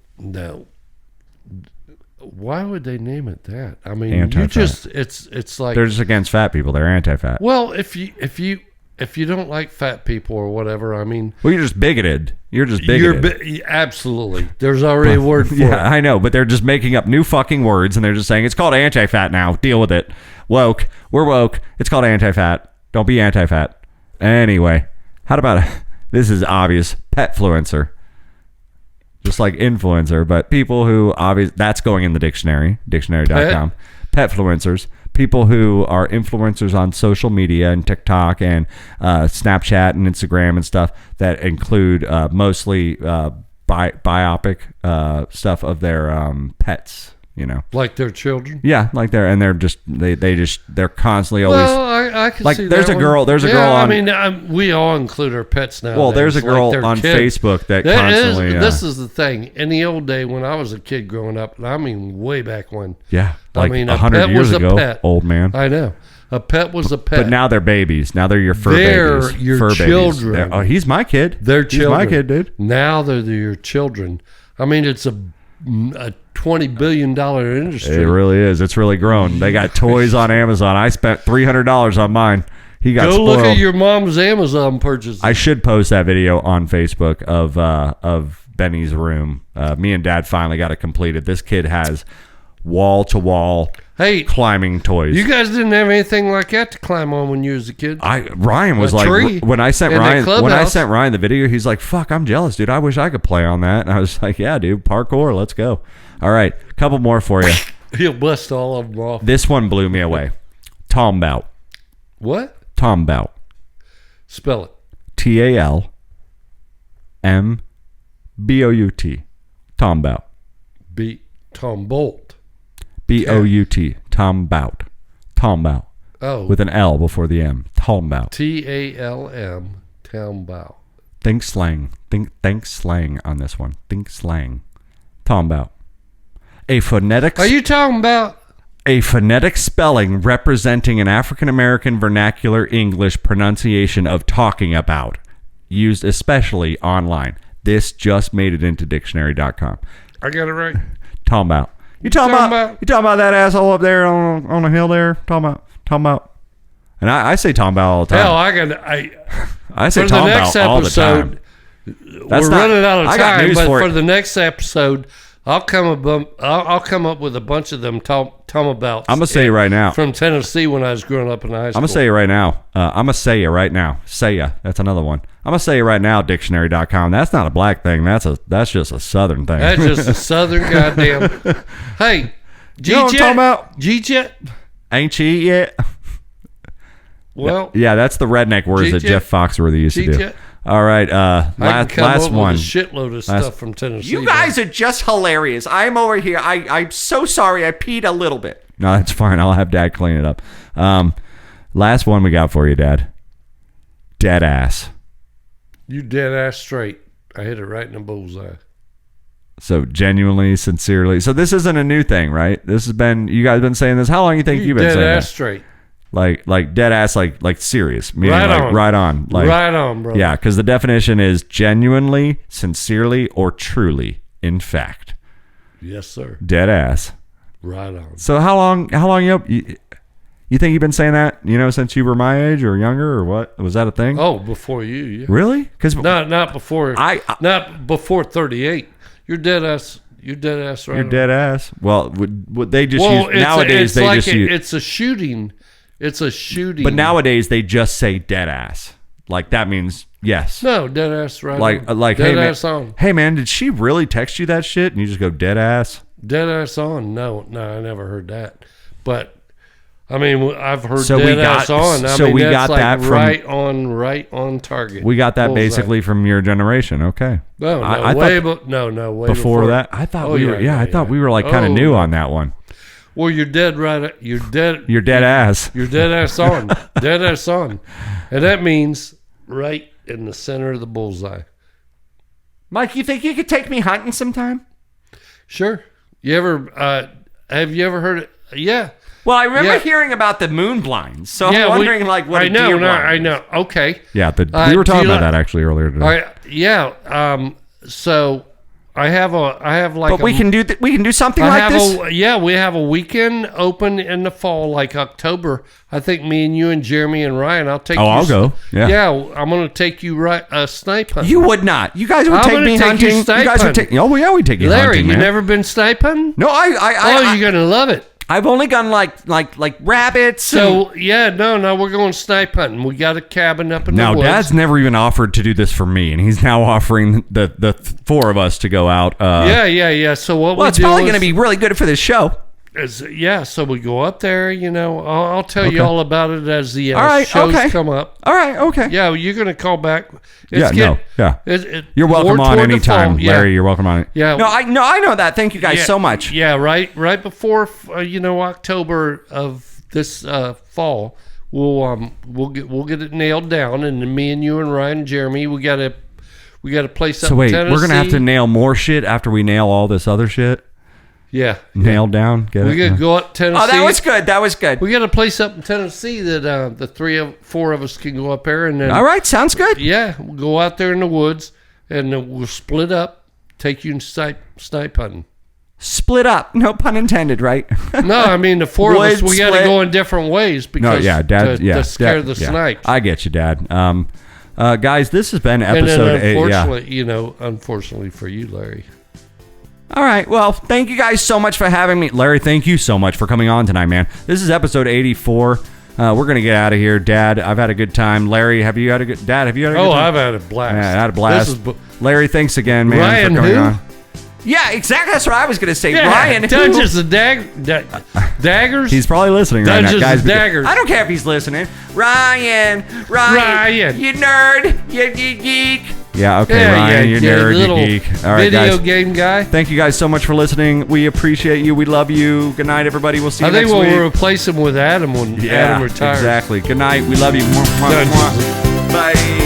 Why would they name it that? I mean, Anti-fat. it's like They're just against fat people. They're anti-fat. well, if you don't like fat people or whatever, I mean, Well, you're just bigoted. You're just bigoted. Absolutely. There's already a word for it. Yeah, I know, but they're just making up new fucking words, and they're just saying it's called anti-fat now. Deal with it. Woke. We're woke. It's called anti-fat. Don't be anti-fat. Anyway, how about this is obvious. Petfluencer. Just like influencer, but people who that's going in the dictionary, dictionary.com. Petfluencers. People who are influencers on social media and TikTok and Snapchat and Instagram and stuff that include mostly biopic stuff of their pets, you know, Like their children. yeah, like they're they're constantly always. Well, I can like see there's that a girl. one. There's a Yeah, girl on. I mean, we all include our pets now. Well, there's a girl on Facebook that constantly. This is the thing. In the old day when I was a kid growing up, and I mean way back when. Yeah, like I mean, 100 pet years was ago, a pet. old man. I know. A pet was a pet. But now they're babies. Now they're your fur They're babies. your fur children. Babies. Oh, he's my kid. They're children. He's my kid, dude. Now they're your children. I mean, it's a $20 billion industry. It really is. It's really grown. They got toys on Amazon. I spent $300 on mine. He got Go spoiled. look at your mom's Amazon purchase. I should post that video on Facebook of Benny's room. Me and Dad finally got it completed. This kid has wall-to-wall climbing toys. You guys didn't have anything like that to climb on when you was a kid? Ryan was tree like, when I sent in the Ryan the video, he's like, "Fuck, I'm jealous, dude. I wish I could play on that." And I was like, "Yeah, dude, parkour, let's go." All right, a couple more for you. He'll bust all of them off. This one blew me away. Tombout. What? Tombout. Spell it. TALMBOUT. Tombout. Tom Bolt. BOUT. Tombout. Tombout. Oh. With an L before the M. Tombout. TALM. Tombout. Think slang. Think slang on this one. Think slang. Tombout. A phonetic. Are you talking about? A phonetic spelling representing an African American vernacular English pronunciation of talking about, used especially online. This just made it into dictionary.com. I got it right. Tombout. You talking about that asshole up there on the hill there? Talking about. And I say Tombout all the time. Hell, I say Tombout all the time. We're running out of time, but for the next episode, I'll come up with a bunch of them Tomabouts. I'm gonna say it right now. From Tennessee when I was growing up in high school. I'm gonna say it right now. I'm gonna say it right now. Say ya. That's another one. I'm gonna say it right now. Dictionary.com. That's not a black thing. That's just a southern thing. That's just a southern goddamn. Hey, you know what I'm talking about? G-Jet? Ain't she yet? Well, yeah, that's the redneck words that Jeff Foxworthy used to do. All right, last one. With a shitload of stuff from Tennessee. You guys are just hilarious. I'm over here. I'm so sorry. I peed a little bit. No, that's fine. I'll have Dad clean it up. Last one we got for you, Dad. Dead ass. You dead ass straight. I hit it right in the bullseye. So genuinely, sincerely. So this isn't a new thing, right? This has been, you guys been saying this. How long do you think you've been saying dead that? ass straight. Like dead ass, like serious, meaning right like on. right on, like right on, bro. Yeah, because the definition is genuinely, sincerely, or truly, in fact. Yes, sir. Dead ass. Right on. So how long you think you've been saying that? You know, since you were my age or younger, or what? Was that a thing? Oh, before you, yeah. Really? Because not before. Not before 38. You're dead ass. You're dead ass. Right. You're on. Dead ass. Well, would they just use nowadays? They just use. It's a shooting. It's a shooting. But nowadays they just say dead ass. Like that means yes. No, dead ass right. Like dead hey ass man, on. Hey man, did she really text you that shit? And you just go dead ass. Dead ass on. No, I never heard that. But I mean, I've heard So we Dead Ass got- On. I so mean, we that's got like that from- right on target. We got that Bullseye. basically from your generation. Okay. No, I way, thought way before that. I thought we were. Yeah, I thought we were like kind of new on that one. Well, you're dead right. You're dead. You're dead ass. You're dead ass on. Dead ass on, and that means right in the center of the bullseye. Mike, you think you could take me hunting sometime? Sure. You ever? Have you ever heard it? Yeah. Well, I remember Yeah. hearing about the moon blinds, so Yeah, I'm wondering what I a know. deer No, blind I is. know. Okay. Yeah, we were talking do you about like- that actually earlier today. So I have like. But we can do something like this. We have a weekend open in the fall, like October. I think me and you and Jeremy and Ryan. I'll take. Oh, you I'll go. Yeah. Yeah, I'm gonna take you snipe hunting. You would not. You guys would I'm take gonna me take you hunting. You snipe guys would hunting. take. Oh, well, yeah, we take you Larry, hunting, you man. never been snipe hunting? No, You're gonna love it. I've only gone like rabbits. So no, we're going snipe hunting. We got a cabin up in Now, the woods. Dad's never even offered to do this for me, and he's now offering the four of us to go out. Yeah. So what well, we it's do probably is, going to be really good for this show. so we go up there. I'll tell you all about it as the All right, shows okay. come up. All right, okay. Yeah, you're gonna call back. Yeah, You're welcome more on toward the anytime, fall. Yeah. Larry. You're welcome on it. Yeah. No, I know that. Thank you guys so much. Yeah, right before October of this fall, we'll get it nailed down, and then me and you and Ryan and Jeremy, we got a place up So wait, in Tennessee. we're gonna have to nail more shit after we nail all this other shit. Yeah, Nailed down. Get we it? could go up Tennessee. Oh, that was good. That was good. We got a place up in Tennessee that the four of us can go up there, and then All right, sounds good. yeah, we'll go out there in the woods, and then we'll split up, take you and snipe hunting. Split up. No pun intended, right? No, I mean the four of us, Wood we got to split. go in different ways because Dad. to scare the snipes. I get you, Dad. Guys, this has been And episode then 8. Yeah. unfortunately for you, Larry. All right. Well, thank you guys so much for having me. Larry, thank you so much for coming on tonight, man. This is episode 84. We're gonna get out of here, Dad. I've had a good time. Larry, have you had a good? Dad, have you had a good time? I've had a blast. Yeah, I had a blast. This Larry, thanks again, man, Ryan for coming who? on. Yeah, exactly. That's what I was going to say. Yeah, Ryan, who? Dungeons and Daggers. He's probably listening right Dungeons now, guys. and Daggers. I don't care if he's listening. Ryan, Ryan. you nerd, you geek. Yeah, okay, Ryan, you nerd, little you geek. All right, video guys. game guy. Thank you guys so much for listening. We appreciate you. We love you. Good night, everybody. We'll see you I think next we'll week. replace him with Adam when Adam retires. Exactly. Good night. We love you. Mwah, mwah, Dungeons. mwah. Bye.